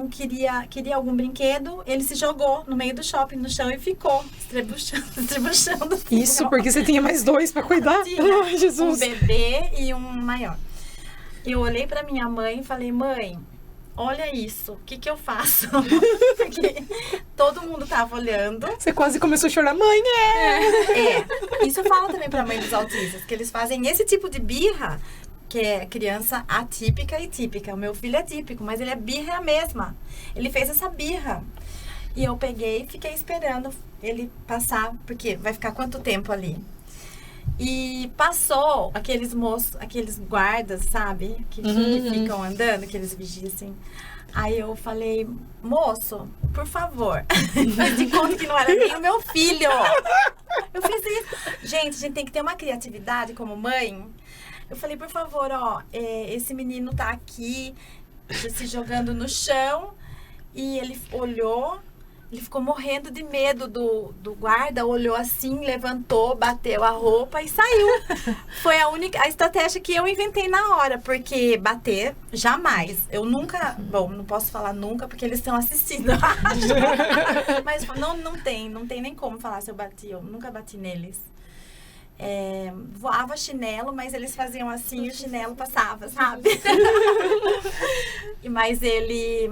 queria algum brinquedo, ele se jogou no meio do shopping, no chão, e ficou estrebuchando. Isso, porque você tinha mais 2 para cuidar? Ai, Jesus. Um bebê e um maior. Eu olhei pra minha mãe e falei, mãe, olha isso, o que eu faço? Porque todo mundo tava olhando. Você quase começou a chorar, mãe, Isso eu falo também pra mãe dos autistas, que eles fazem esse tipo de birra, que é criança atípica e típica. O meu filho é típico, mas ele é birra, é a mesma. Ele fez essa birra. E eu peguei e fiquei esperando ele passar, porque vai ficar quanto tempo ali? E passou aqueles moços, aqueles guardas, sabe? Que ficam andando, aqueles vigias assim. Aí eu falei, moço, por favor. Fiz de conta que não era nem o meu filho. Eu fiz isso. Gente, a gente tem que ter uma criatividade como mãe. Eu falei, por favor, esse menino tá aqui se jogando no chão. E ele olhou, ele ficou morrendo de medo do guarda, olhou assim, levantou, bateu a roupa e saiu. Foi a estratégia que eu inventei na hora, porque bater, jamais. Eu nunca, não posso falar nunca, porque eles estão assistindo. Mas não tem nem como falar se eu bati, eu nunca bati neles. voava chinelo, mas eles faziam assim e o chinelo passava, sabe? Mas ele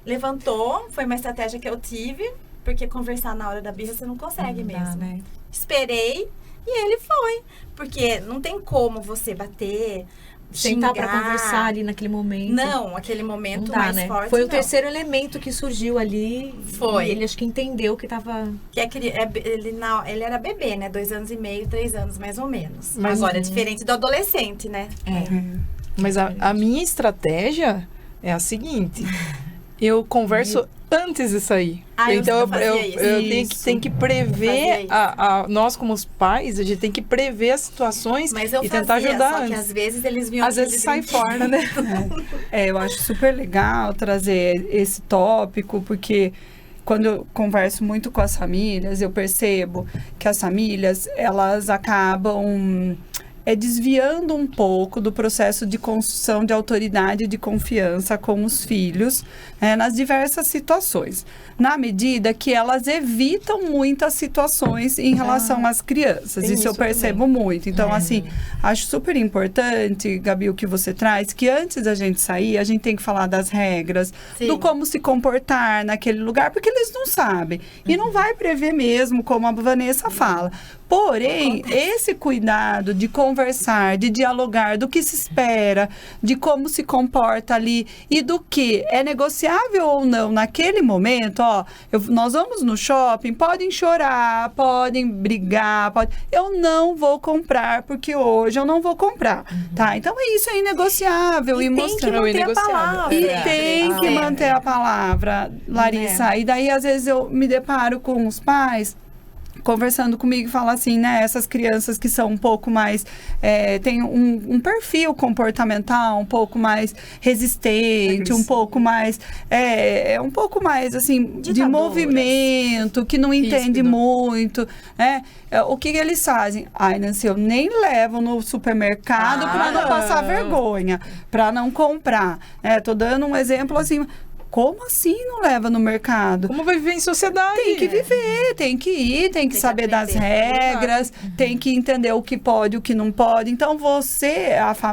levantou, foi uma estratégia que eu tive, porque conversar na hora da birra você não consegue mesmo. Dá, né? Esperei e ele foi, porque não tem como você bater, Sentar xingar. pra conversar ali naquele momento. Não, aquele momento Não dá, mais né? forte. Foi o não. terceiro elemento que surgiu ali. Foi. E ele acho que entendeu que tava. Que ele era bebê, né? 2 anos e meio, 3 anos mais ou menos. Mas- Agora é diferente do adolescente, né? Mas a minha estratégia é a seguinte. Eu converso antes de sair. Ah, eu então fazia isso. eu tenho que prever, Fazia isso. nós como os pais, a gente tem que prever as situações Mas eu e tentar fazia, ajudar só que antes. às vezes eles vinham Às vezes sai fora, né? Eu acho super legal trazer esse tópico, porque quando eu converso muito com as famílias, eu percebo que as famílias, elas acabam desviando um pouco do processo de construção de autoridade e de confiança com os filhos, nas diversas situações, na medida que elas evitam muitas situações em relação às crianças. tem Isso eu isso percebo muito. Então, assim, acho super importante, Gabi, o que você traz, que antes da gente sair, a gente tem que falar das regras, Sim. do como se comportar naquele lugar, porque eles não sabem. E não vai prever mesmo, como a Vanessa fala. Porém, esse cuidado de conversar, de dialogar, do que se espera, de como se comporta ali e do que é negociável ou não naquele momento, nós vamos no shopping, podem chorar, podem brigar, eu não vou comprar, porque hoje eu não vou comprar, tá? Então, isso é inegociável e tem que mostrar... manter a palavra. E tem que manter a palavra, Larissa. E daí, às vezes, eu me deparo com os pais conversando comigo e fala assim, né, essas crianças que são um pouco mais, tem um perfil comportamental um pouco mais resistente, um pouco mais, um pouco mais, assim, de Ditadoras. movimento, que não entende Ríspido. muito, o que eles fazem? Ai, Nancy, eu nem levo no supermercado para não passar vergonha, para não comprar. Tô dando um exemplo assim. Como assim não leva no mercado? Como vai viver em sociedade? Tem que viver, tem que ir, tem que saber das aprender. regras, tem que entender o que pode, o que não pode. Então,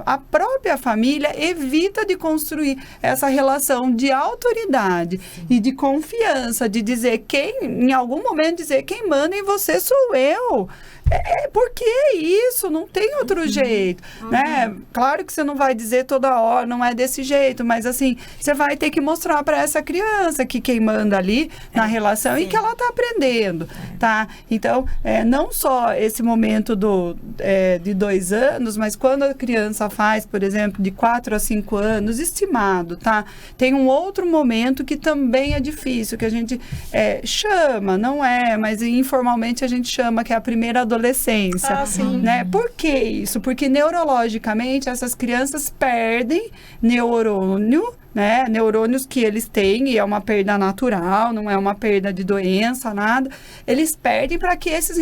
a própria família, evita de construir essa relação de autoridade e de confiança, de dizer em algum momento, dizer quem manda em você sou eu. Porque é isso, não tem outro jeito, né? Claro que você não vai dizer toda hora, não é desse jeito, mas assim, você vai ter que mostrar para essa criança que quem manda ali na relação e que ela está aprendendo, tá? Então, não só esse momento de 2 anos, mas quando a criança faz, por exemplo, de 4 a 5 anos, estimado, tá? Tem um outro momento que também é difícil, que a gente chama, não mas informalmente a gente chama que é a primeira adolescência, né? Por que isso? Porque neurologicamente essas crianças perdem neurônio, né? Neurônios que eles têm, e é uma perda natural, não é uma perda de doença, nada. Eles perdem para que esses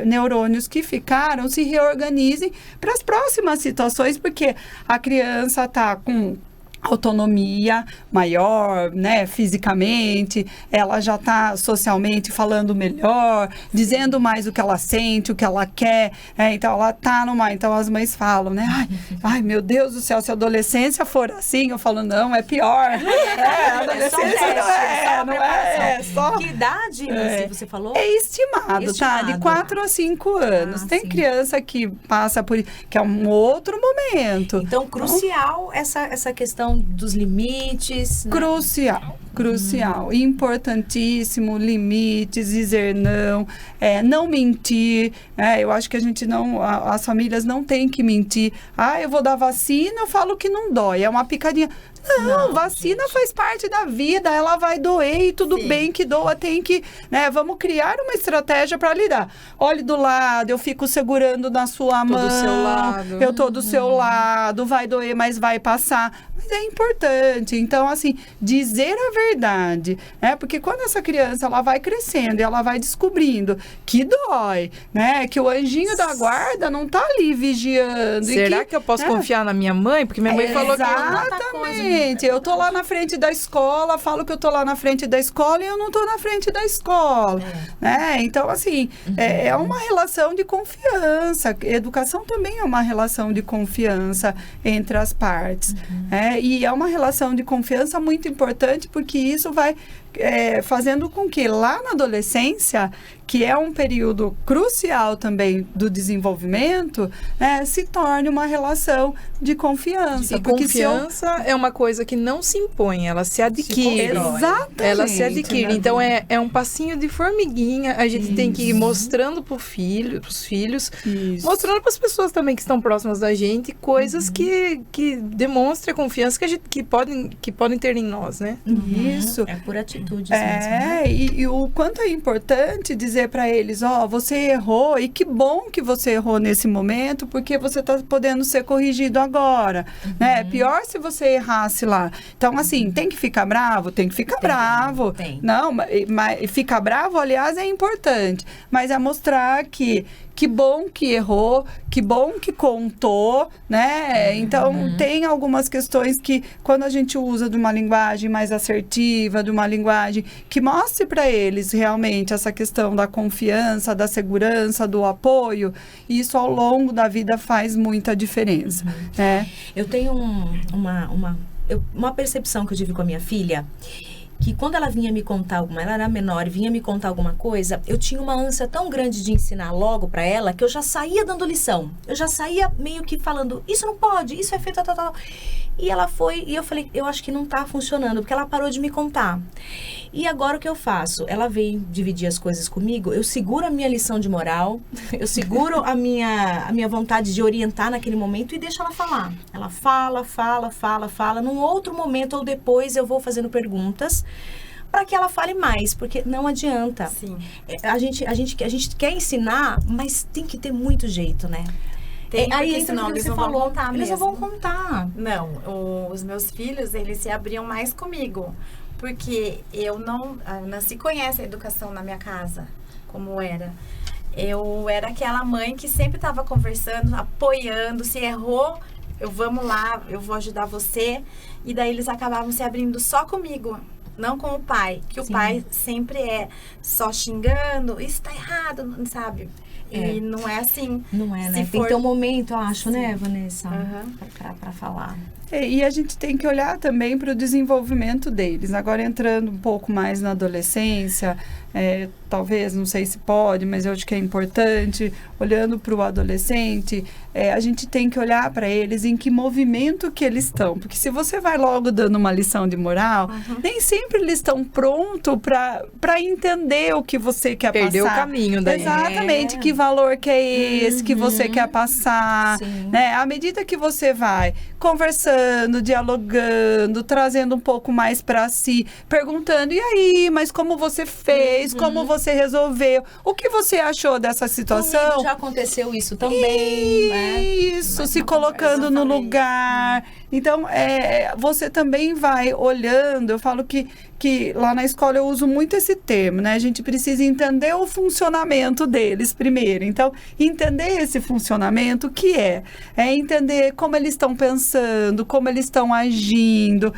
neurônios que ficaram se reorganizem para as próximas situações, porque a criança está com autonomia maior, né, fisicamente, ela já está socialmente falando melhor, dizendo mais o que ela sente, o que ela quer, então ela está então as mães falam, né, ai meu Deus do céu, se a adolescência for assim, eu falo, não, é pior, a adolescência não é só... Que idade, Nancy, você falou? É estimado, tá? De 4 a 5 anos. Tem sim. criança que passa por... que é um outro momento. Então, crucial essa questão dos limites. Né? Crucial, importantíssimo, limites, dizer não, não mentir, eu acho que a gente as famílias não têm que mentir. Eu vou dar vacina, eu falo que não dói, é uma picadinha. Não, vacina faz parte da vida, ela vai doer e tudo bem que doa, tem que, né, vamos criar uma estratégia para lidar. Olhe do lado, eu fico segurando na sua mão, do seu lado. eu tô do seu lado, vai doer, mas vai passar. Mas é importante, então assim, dizer a verdade, né? Porque quando essa criança, ela vai crescendo e ela vai descobrindo que dói, né? Que o anjinho da guarda não tá ali vigiando. Será que eu posso confiar na minha mãe? Porque minha mãe falou que... Exatamente. Eu tô lá na frente da escola, falo que eu tô lá na frente da escola e eu não tô na frente da escola, né? Então, assim, é uma relação de confiança. Educação também é uma relação de confiança entre as partes. E é uma relação de confiança muito importante, porque isso vai fazendo com que lá na adolescência, que é um período crucial também do desenvolvimento, se torne uma relação de confiança. E confiança é uma coisa que não se impõe, ela se adquire. Exatamente. Ela se adquire. Então, é um passinho de formiguinha. A gente tem que ir mostrando pros filhos, mostrando para as pessoas também que estão próximas da gente, coisas que demonstrem a confiança que podem ter em nós, né? Isso. É por atitudes mesmo. E o quanto é importante dizer para eles, você errou, e que bom que você errou nesse momento, porque você está podendo ser corrigido agora, né? Pior se você errasse lá. Então, assim, tem que ficar bravo? Tem que ficar bravo. Tem. Não, mas ficar bravo, aliás, é importante, mas é mostrar que bom que errou, que bom que contou, né? Então, tem algumas questões que, quando a gente usa de uma linguagem mais assertiva, de uma linguagem que mostre para eles realmente essa questão da confiança, da segurança, do apoio, isso ao longo da vida faz muita diferença, né? Eu tenho uma percepção que eu tive com a minha filha, que quando ela vinha me contar ela era menor, vinha me contar alguma coisa, eu tinha uma ânsia tão grande de ensinar logo pra ela, que eu já saía dando lição. Eu já saía meio que falando, isso não pode, isso é feito, tal. E ela foi, e eu falei, eu acho que não tá funcionando, porque ela parou de me contar. E agora o que eu faço? Ela vem dividir as coisas comigo, eu seguro a minha lição de moral, eu seguro a minha vontade de orientar naquele momento e deixo ela falar. Ela fala. Num outro momento ou depois eu vou fazendo perguntas para que ela fale mais, porque não adianta. Sim. A gente quer ensinar, mas tem que ter muito jeito, né? Aí, senão eles não vão contar mesmo. Eles não vão contar. Não, os meus filhos, eles se abriam mais comigo. Porque a Nancy conhece a educação na minha casa, como era. Eu era aquela mãe que sempre estava conversando, apoiando. Se errou, vamos lá, eu vou ajudar você. E daí eles acabavam se abrindo só comigo, não com o pai. Que o pai sempre é só xingando, isso tá errado, sabe? E não é assim. Não é, né? Tem que ter um momento, eu acho, né, Vanessa? Pra falar. E a gente tem que olhar também para o desenvolvimento deles. Agora, entrando um pouco mais na adolescência, talvez, não sei se pode, mas eu acho que é importante, olhando para o adolescente, a gente tem que olhar para eles em que movimento que eles estão. Porque se você vai logo dando uma lição de moral, nem sempre eles estão prontos para entender o que você quer passar. Perdeu o caminho daí. Exatamente, que valor que é esse que você quer passar. Né? À medida que você vai conversando, dialogando, trazendo um pouco mais para si, perguntando, e aí, mas como você fez? Como você resolveu? O que você achou dessa situação? Comigo já aconteceu isso também, né? Isso, se colocando no lugar. Então, você também vai olhando. Eu falo que lá na escola eu uso muito esse termo, né? A gente precisa entender o funcionamento deles primeiro. Então, entender esse funcionamento, o que é entender como eles estão pensando, como eles estão agindo,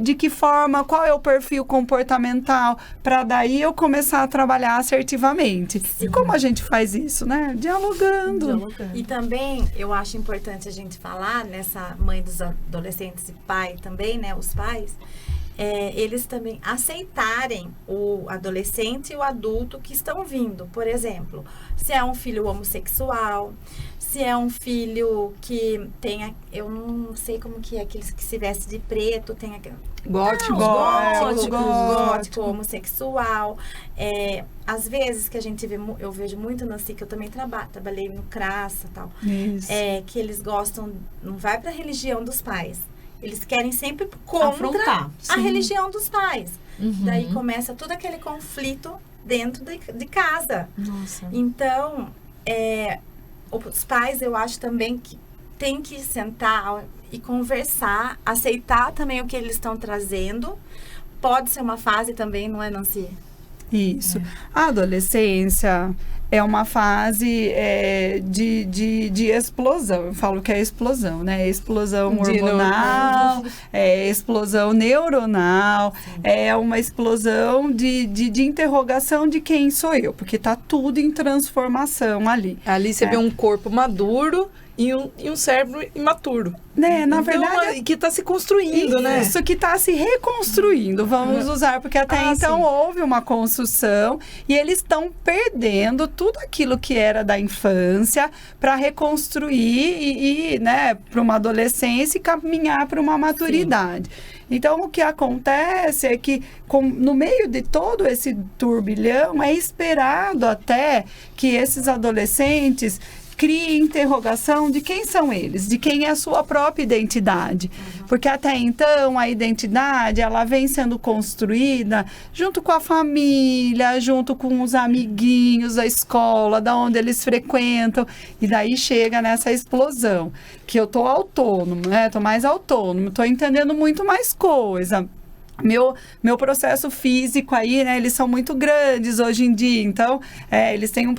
de que forma, qual é o perfil comportamental, para daí eu começar a trabalhar assertivamente. Sim. E como a gente faz isso, né? Dialogando. E também, eu acho importante a gente falar, nessa mãe dos adolescentes e pai também, né? Os pais, eles também aceitarem o adolescente e o adulto que estão vindo. Por exemplo, se é um filho homossexual, se é um filho que tem, eu não sei como que é, aqueles que se veste de preto, tem aquele... Gótico, homossexual. Às vezes que a gente vê, eu vejo muito, Nancy, que eu também trabalhei no CRAS e tal, que eles gostam, não vai para a religião dos pais. Eles querem sempre contra a religião dos pais. Daí começa todo aquele conflito dentro de casa. Nossa. Então, os pais, eu acho também que tem que sentar e conversar, aceitar também o que eles estão trazendo, pode ser uma fase também, não é, Nancy? Isso. A adolescência é uma fase de explosão. Eu falo que é explosão, né? Explosão hormonal, explosão neuronal, é uma explosão de interrogação de quem sou eu, porque tá tudo em transformação ali. Ali você vê um corpo maduro e um cérebro imaturo. Né, na verdade, que está se construindo, né? Isso, que está se reconstruindo, vamos usar, porque até então houve uma construção e eles estão perdendo tudo aquilo que era da infância para reconstruir e né, para uma adolescência e caminhar para uma maturidade. Então, o que acontece é que, no meio de todo esse turbilhão, é esperado até que esses adolescentes crie interrogação de quem são eles, de quem é a sua própria identidade. Porque até então, a identidade, ela vem sendo construída junto com a família, junto com os amiguinhos da escola, da onde eles frequentam. E daí chega nessa explosão, que eu tô autônomo, né? Tô mais autônomo, tô entendendo muito mais coisa. Meu processo físico aí, né, eles são muito grandes hoje em dia, então, eles têm um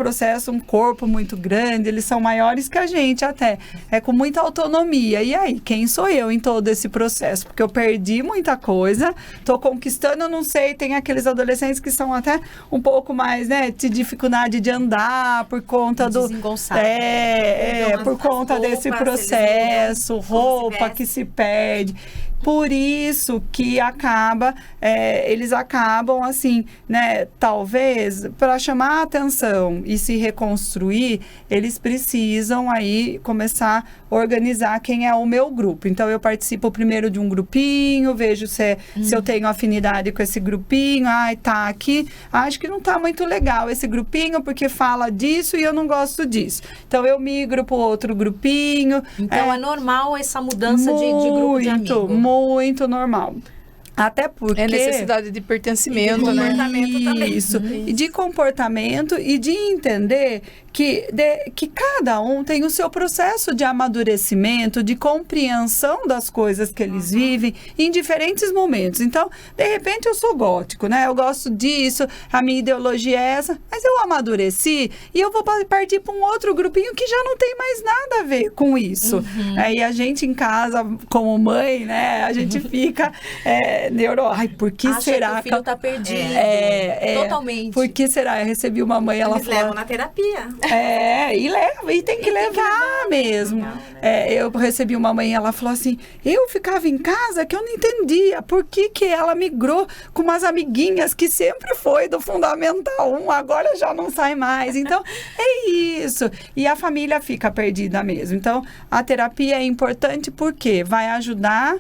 corpo muito grande, eles são maiores que a gente até, com muita autonomia. E aí, quem sou eu em todo esse processo? Porque eu perdi muita coisa, tô conquistando, eu não sei, tem aqueles adolescentes que são até um pouco mais, né, de dificuldade de andar por conta por conta desse processo, roupa que se perde. Por isso que eles acabam assim, né, talvez para chamar a atenção e se reconstruir, eles precisam aí começar a organizar quem é o meu grupo. Então, eu participo primeiro de um grupinho, vejo se eu tenho afinidade com esse grupinho. Tá aqui, acho que não tá muito legal esse grupinho, porque fala disso e eu não gosto disso. Então, eu migro para outro grupinho. Então, é normal essa mudança de grupo de amigos? Muito normal. Até porque... É necessidade de pertencimento, né? Comportamento também. Isso. E de comportamento e de entender que cada um tem o seu processo de amadurecimento, de compreensão das coisas que eles vivem em diferentes momentos. Então, de repente, eu sou gótico, né? Eu gosto disso, a minha ideologia é essa, mas eu amadureci e eu vou partir para um outro grupinho que já não tem mais nada a ver com isso. Aí a gente em casa, como mãe, né? A gente fica... por que será que o filho tá perdido? Totalmente. Por que será? Eu recebi uma mãe, ela falou... levam na terapia. E tem que levar mesmo. Eu recebi uma mãe, ela falou assim, eu ficava em casa que eu não entendia por que ela migrou com umas amiguinhas que sempre foi do Fundamental 1, agora já não sai mais. Então, é isso. E a família fica perdida mesmo. Então, a terapia é importante porque vai ajudar...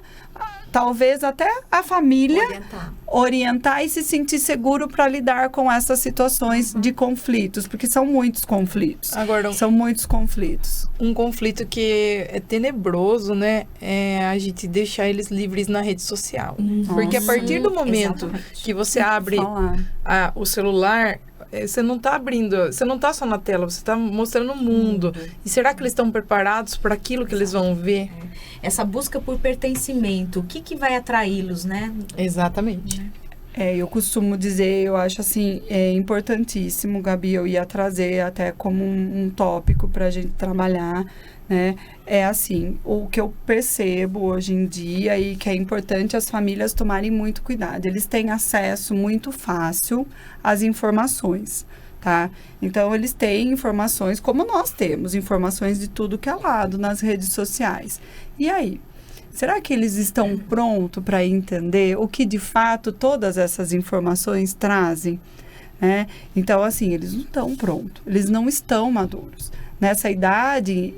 Talvez até a família orientar e se sentir seguro para lidar com essas situações de conflitos, porque são muitos conflitos. Agora, são muitos conflitos. Um conflito que é tenebroso, né? É a gente deixar eles livres na rede social. Porque a partir do momento que você abre o celular, você não está abrindo, você não está só na tela, você está mostrando o mundo. E será que eles estão preparados para aquilo que eles vão ver? Essa busca por pertencimento, o que vai atraí-los, né? Exatamente. Eu costumo dizer, eu acho assim, é importantíssimo, Gabi, eu ia trazer até como um tópico para a gente trabalhar, né? É assim, o que eu percebo hoje em dia e que é importante as famílias tomarem muito cuidado. Eles têm acesso muito fácil às informações, tá? Então, eles têm informações como nós temos, informações de tudo que é lado nas redes sociais. E aí? Será que eles estão prontos para entender o que, de fato, todas essas informações trazem? Né? Então, assim, eles não estão prontos, eles não estão maduros. Nessa idade,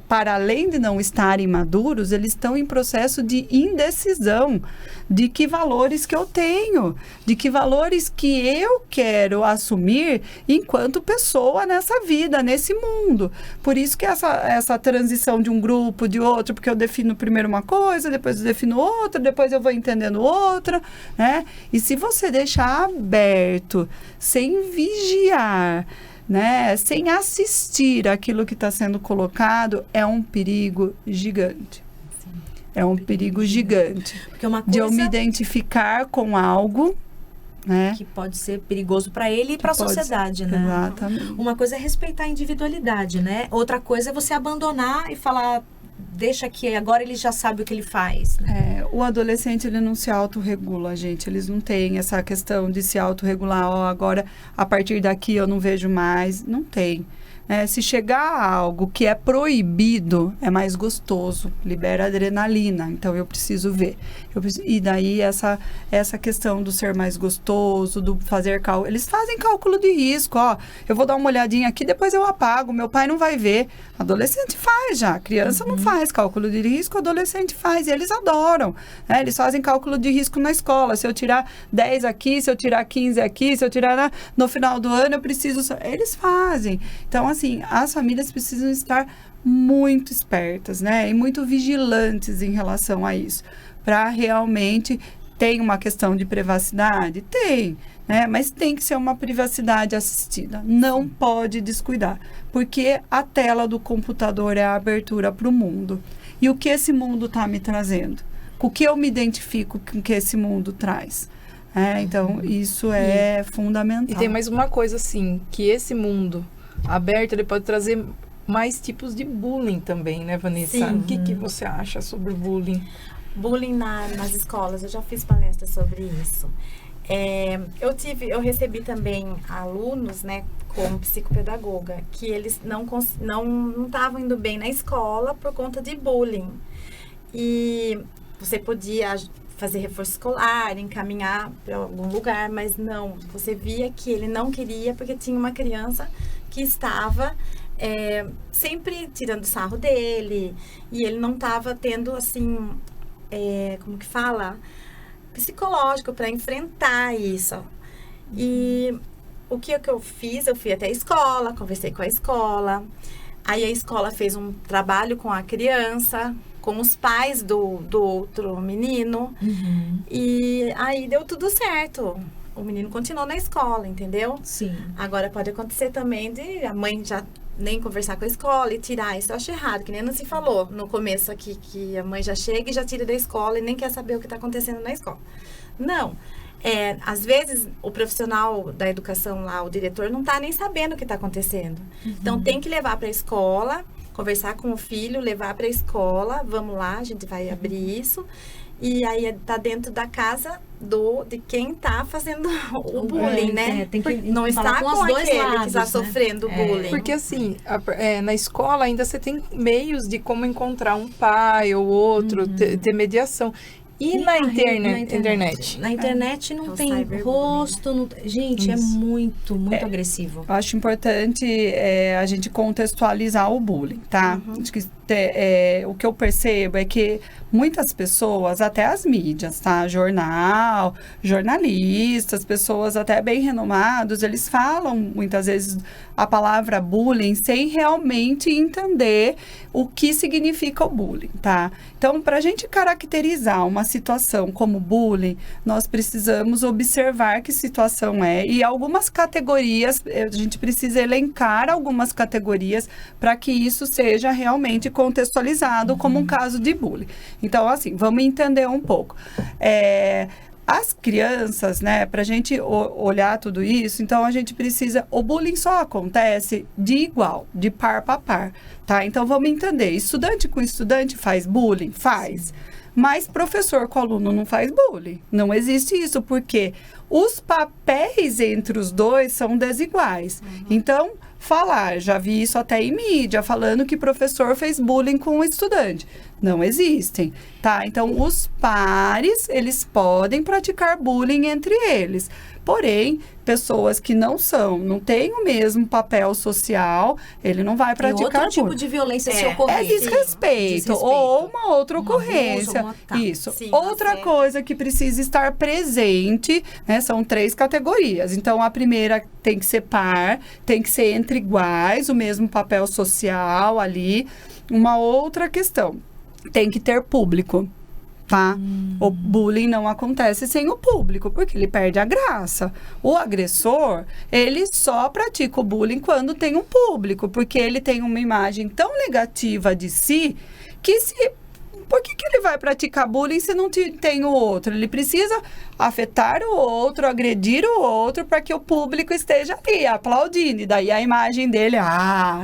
para além de não estarem maduros, eles estão em processo de indecisão de que valores que eu tenho, de que valores que eu quero assumir enquanto pessoa nessa vida, nesse mundo. Por isso que essa transição de um grupo, de outro, porque eu defino primeiro uma coisa, depois eu defino outra, depois eu vou entendendo outra, né? E se você deixar aberto, sem vigiar, né, sem assistir aquilo que está sendo colocado, é um perigo gigante. É um perigo gigante. Porque uma coisa De eu me identificar com algo, né? que pode ser perigoso para ele e para a Pode sociedade, ser. né? Exatamente. Uma coisa é respeitar a individualidade, né? Outra coisa é você abandonar e falar, deixa que agora ele já sabe o que ele faz. Né? O adolescente, ele não se autorregula, gente. Eles não têm essa questão de se autorregular. Agora, a partir daqui eu não vejo mais. Não tem. Se chegar a algo que é proibido, é mais gostoso, libera adrenalina, então eu preciso ver. E daí essa questão do ser mais gostoso, do fazer cálculo, eles fazem cálculo de risco, eu vou dar uma olhadinha aqui, depois eu apago, meu pai não vai ver. Adolescente faz já, criança não faz cálculo de risco, adolescente faz, e eles adoram, eles fazem cálculo de risco na escola, se eu tirar 10 aqui, se eu tirar 15 aqui, se eu tirar no final do ano, eu preciso, eles fazem. Então, assim, as famílias precisam estar muito espertas, né? E muito vigilantes em relação a isso. Para realmente... Tem uma questão de privacidade? Tem, né? Mas tem que ser uma privacidade assistida. Não pode descuidar. Porque a tela do computador é a abertura para o mundo. E o que esse mundo está me trazendo? Com o que eu me identifico com o que esse mundo traz? Então, isso é fundamental. E tem mais uma coisa, assim, que esse mundo aberto, ele pode trazer mais tipos de bullying também, né, Vanessa? Sim. O que você acha sobre bullying? Bullying nas escolas, eu já fiz palestra sobre isso. Eu recebi também alunos, né, como psicopedagoga, que eles não estavam indo bem na escola por conta de bullying. E você podia fazer reforço escolar, encaminhar para algum lugar, mas não. Você via que ele não queria porque tinha uma criança que estava sempre tirando sarro dele e ele não estava tendo, assim, como que fala? Psicológico para enfrentar isso. E o que eu fiz? Eu fui até a escola, conversei com a escola. Aí a escola fez um trabalho com a criança, com os pais do outro menino. E aí deu tudo certo. O menino continuou na escola, entendeu? Sim. Agora pode acontecer também de a mãe já nem conversar com a escola e tirar. Isso eu acho errado, que nem não se falou no começo aqui, que a mãe já chega e já tira da escola e nem quer saber o que está acontecendo na escola. Não. Às vezes, o profissional da educação lá, o diretor, não está nem sabendo o que está acontecendo. Então, tem que levar para a escola, conversar com o filho, levar para a escola. Vamos lá, a gente vai abrir isso. E aí, está dentro da casa de quem está fazendo o bullying, né? Tem que não está com com os dois aquele lados, que está né? sofrendo bullying. Porque assim, na escola ainda você tem meios de como encontrar um pai ou outro, ter mediação. E na internet? Na internet não o tem cyberbullying, rosto. Gente, é muito agressivo. Eu acho importante a gente contextualizar o bullying, tá? Acho que o que eu percebo é que muitas pessoas, até as mídias, tá? Jornalistas, pessoas até bem renomados, eles falam muitas vezes a palavra bullying sem realmente entender o que significa o bullying, tá? Então, para a gente caracterizar uma situação como bullying, nós precisamos observar que situação é e algumas categorias, a gente precisa elencar algumas categorias para que isso seja realmente contextualizado como um caso de bullying. Então, assim, vamos entender um pouco. As crianças, né, para a gente olhar tudo isso, então a gente precisa... O bullying só acontece de igual, de par para par, tá? Então, vamos entender. Estudante com estudante faz bullying? Faz. Sim. Mas professor com aluno não faz bullying. Não existe isso, porque os papéis entre os dois são desiguais. Então, já vi isso até em mídia, falando que professor fez bullying com o estudante. Não existem, tá? Então, os pares, eles praticar bullying entre eles. Porém, pessoas que não têm o mesmo papel social, ele não vai praticar bullying. Outro tipo de violência se ocorrer. É desrespeito, ou uma outra ocorrência. Isso. Sim, outra coisa que precisa estar presente, né? São 3 categorias. Então, a primeira tem que ser par, tem que ser entre iguais, o mesmo papel social ali. Uma outra questão, tem que ter público. Tá? O bullying não acontece sem o público, porque ele perde a graça. O agressor, ele só pratica o bullying quando tem um público, porque ele tem uma imagem tão negativa de si, que se Por que ele vai praticar bullying se não tem o outro? Ele precisa afetar o outro, agredir o outro, para que o público esteja ali, aplaudindo. E daí a imagem dele,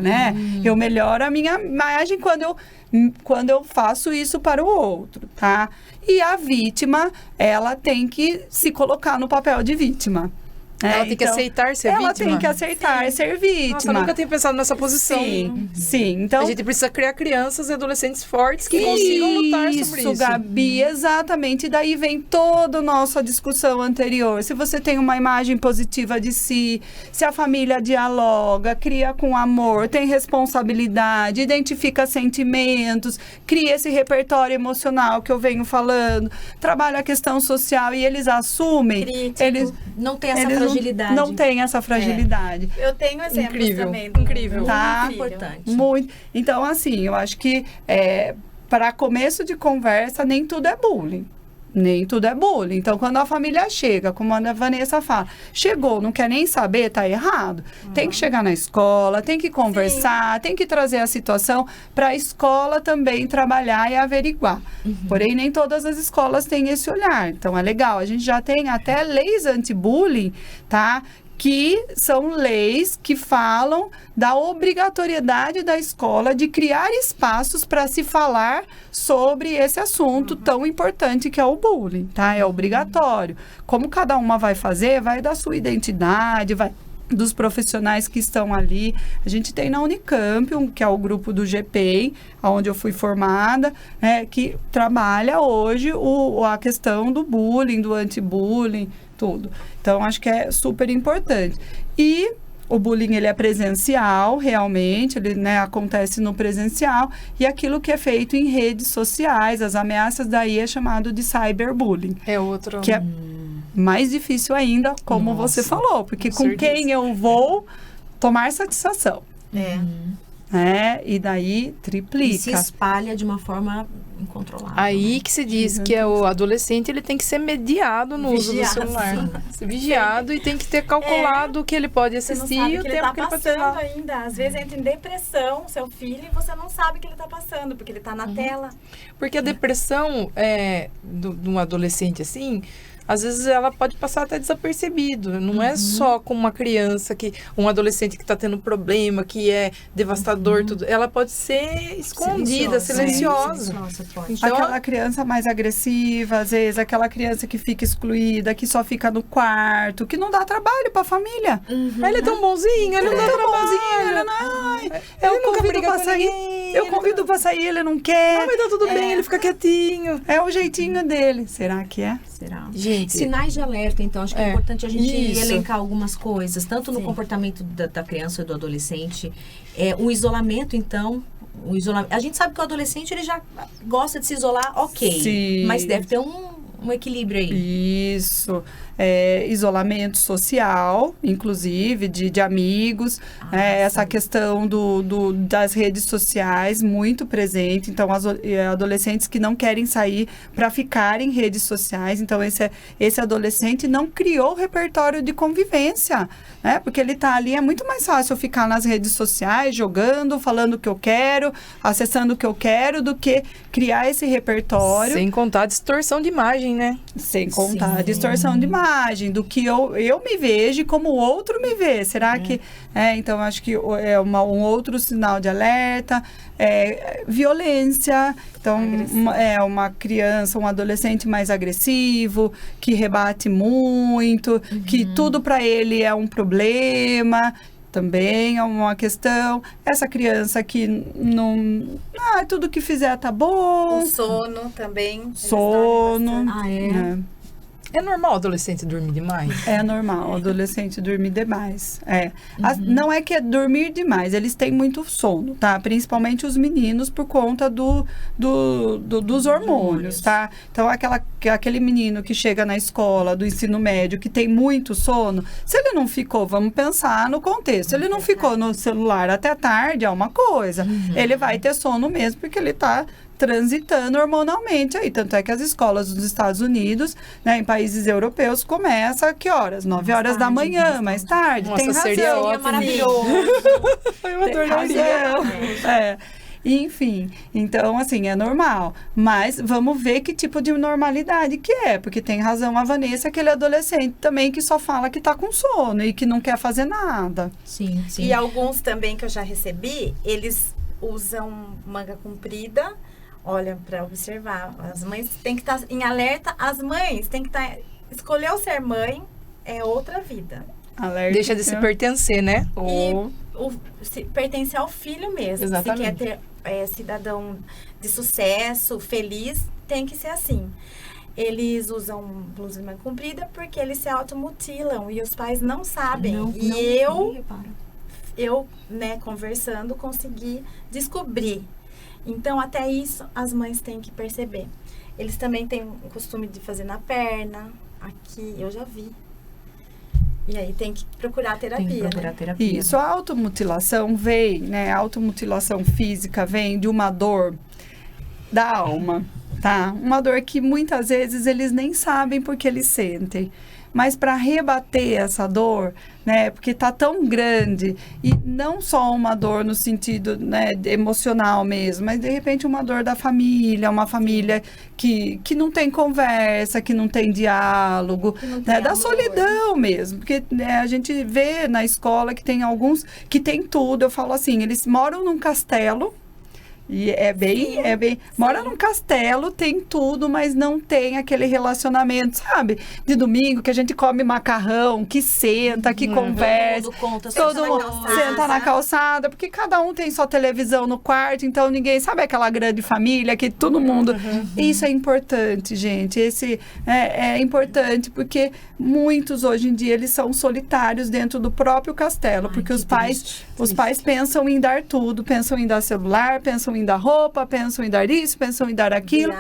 né? Eu melhoro a minha imagem quando eu faço isso para o outro, tá? E a vítima, ela tem que se colocar no papel de vítima. Ela tem que aceitar ser vítima? Ela tem que aceitar ser vítima. Nossa, eu nunca tinha pensado nessa posição. Sim. Então, a gente precisa criar crianças e adolescentes fortes que consigam lutar sobre isso. Isso, Gabi, exatamente. E daí vem toda a nossa discussão anterior. Se você tem uma imagem positiva de si, se a família dialoga, cria com amor, tem responsabilidade, identifica sentimentos, cria esse repertório emocional que eu venho falando, trabalha a questão social e eles assumem. Crítico. Eles não tem essa fragilidade. Não tem essa fragilidade. Eu tenho exemplos também. Incrível. Tá? Muito importante. Muito. Então, assim, eu acho que para começo de conversa, nem tudo é bullying. Nem tudo é bullying. Então, quando a família chega, como a Vanessa fala, chegou, não quer nem saber, tá errado. Tem que chegar na escola, tem que conversar, tem que trazer a situação para a escola também trabalhar e averiguar. Porém, nem todas as escolas têm esse olhar. Então, é legal. A gente já tem até leis anti-bullying, tá? Que são leis que falam da obrigatoriedade da escola de criar espaços para se falar sobre esse assunto tão importante que é o bullying, tá? É obrigatório. Como cada uma vai fazer, vai da sua identidade, vai dos profissionais que estão ali. A gente tem na Unicamp, que é o grupo do GPEI, onde eu fui formada, né, que trabalha hoje a questão do bullying, do anti-bullying, tudo. Então, acho que é super importante. E o bullying, ele é presencial, realmente, ele, né, acontece no presencial, e aquilo que é feito em redes sociais, as ameaças daí é chamado de cyberbullying. É outro... Que é mais difícil ainda, como você falou, porque com quem eu vou tomar satisfação. E daí triplica. E se espalha de uma forma incontrolável. Aí que se diz que o adolescente, ele tem que ser mediado no uso do celular. Ser vigiado e tem que ter calculado o que ele pode assistir e o tempo que ele pode passando ainda. Às vezes entra em depressão, seu filho, e você não sabe que ele está passando, porque ele está na tela. Porque a depressão de um adolescente assim, às vezes ela pode passar até desapercebido. Não é só com uma criança, um adolescente que está tendo problema, que é devastador, tudo. Ela pode ser escondida, silenciosa. Então, aquela criança mais agressiva, às vezes, aquela criança que fica excluída, que só fica no quarto, que não dá trabalho para a família. Ele é tão bonzinho, ele não dá trabalho. Eu convido para sair. Eu convido para sair, ele não quer. Mas tá tudo bem, ele fica quietinho. É o jeitinho dele. Será que é? Será? Gente, sinais de alerta, então, acho que é importante a gente elencar algumas coisas, tanto no comportamento da criança e do adolescente. O isolamento, então, a gente sabe que o adolescente, ele já gosta de se isolar, ok, mas deve ter um equilíbrio aí. Isso. Isolamento social, inclusive, de amigos, essa questão das redes sociais muito presente. Então, adolescentes que não querem sair para ficar em redes sociais. Então, esse adolescente não criou repertório de convivência, né? Porque ele está ali, é muito mais fácil eu ficar nas redes sociais, jogando, falando o que eu quero, acessando o que eu quero, do que criar esse repertório. Sem contar a distorção de imagem, né? Sem contar a distorção de imagem, do que eu me vejo e como o outro me vê. Será que... então, acho que é um outro sinal de alerta. Violência. Então, uma criança, um adolescente mais agressivo, que rebate muito, que tudo para ele é um problema. Também é uma questão. Essa criança que não... tudo que fizer tá bom. O sono também. Sono. É normal o adolescente dormir demais? É normal o adolescente dormir demais. Não é que é dormir demais, eles têm muito sono, tá? Principalmente os meninos, por conta dos hormônios, tá? Então, aquele menino que chega na escola do ensino médio, que tem muito sono, se ele não ficou, vamos pensar no contexto, se ele não ficou no celular até tarde, é uma coisa. Ele vai ter sono mesmo, porque ele tá transitando hormonalmente aí. Tanto é que as escolas dos Estados Unidos, né, em países europeus, começa a que horas? 9 horas da manhã, mais tarde. Nossa, tem razão. seria maravilhoso. Eu adoraria. Enfim, então, assim, é normal. Mas vamos ver que tipo de normalidade que é. Porque tem razão a Vanessa, aquele adolescente também que só fala que tá com sono e que não quer fazer nada. Sim, sim. E alguns também que eu já recebi, eles usam manga comprida. Olha, para observar, as mães têm que estar em alerta. As mães têm que estar... Escolher o ser mãe é outra vida. Alerta. Deixa de se pertencer, né? Se pertencer ao filho mesmo. Exatamente. Se quer ter cidadão de sucesso, feliz, tem que ser assim. Eles usam blusa de manga comprida porque eles se automutilam e os pais não sabem. Eu, né, conversando, consegui descobrir. Então, até isso, as mães têm que perceber. Eles também têm o costume de fazer na perna. Aqui, eu já vi. E aí, tem que procurar terapia. Tem que procurar terapia. Isso, a automutilação vem, né? A automutilação física vem de uma dor da alma, tá? Uma dor que muitas vezes eles nem sabem porque eles sentem. Mas para rebater essa dor, né, porque tá tão grande, e não só uma dor no sentido, né, emocional mesmo, mas de repente uma dor da família, uma família que não tem conversa, que não tem diálogo, não né, tem da amor. Solidão mesmo, porque né, a gente vê na escola que tem alguns que tem tudo, eu falo assim, eles moram num castelo. E mora num castelo, tem tudo, mas não tem aquele relacionamento, sabe? De domingo, que a gente come macarrão, que senta, que conversa. Todo mundo senta na calçada, porque cada um tem sua televisão no quarto, então ninguém sabe aquela grande família que todo mundo... Isso é importante, gente. Esse é importante, porque muitos hoje em dia eles são solitários dentro do próprio castelo, porque os pais pensam em dar tudo, pensam em dar celular, pensam em dar roupa, pensam em dar isso, pensam em dar aquilo.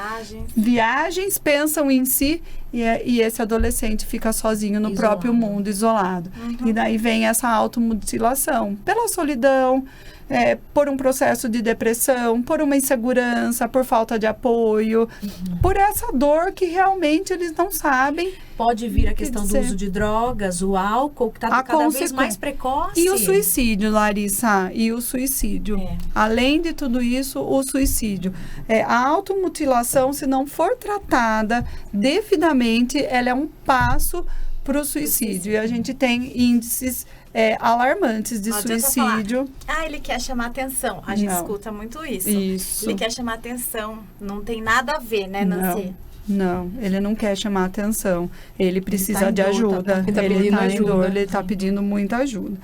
Viagens, pensam em si, e esse adolescente fica sozinho no próprio mundo, isolado. E daí vem essa automutilação, pela solidão, por um processo de depressão, por uma insegurança, por falta de apoio, por essa dor que realmente eles não sabem. Pode vir a questão do uso de drogas, o álcool, que está cada vez mais precoce. E o suicídio, Larissa, o suicídio. Além de tudo isso, o suicídio. A automutilação, se não for tratada devidamente, ela é um passo para o suicídio. E a gente tem índices alarmantes de suicídio. Ele quer chamar atenção. A gente escuta muito isso. Ele quer chamar atenção. Não tem nada a ver, né, Nancy? Não, ele não quer chamar atenção. Ele precisa de ajuda. Ele está pedindo muita ajuda.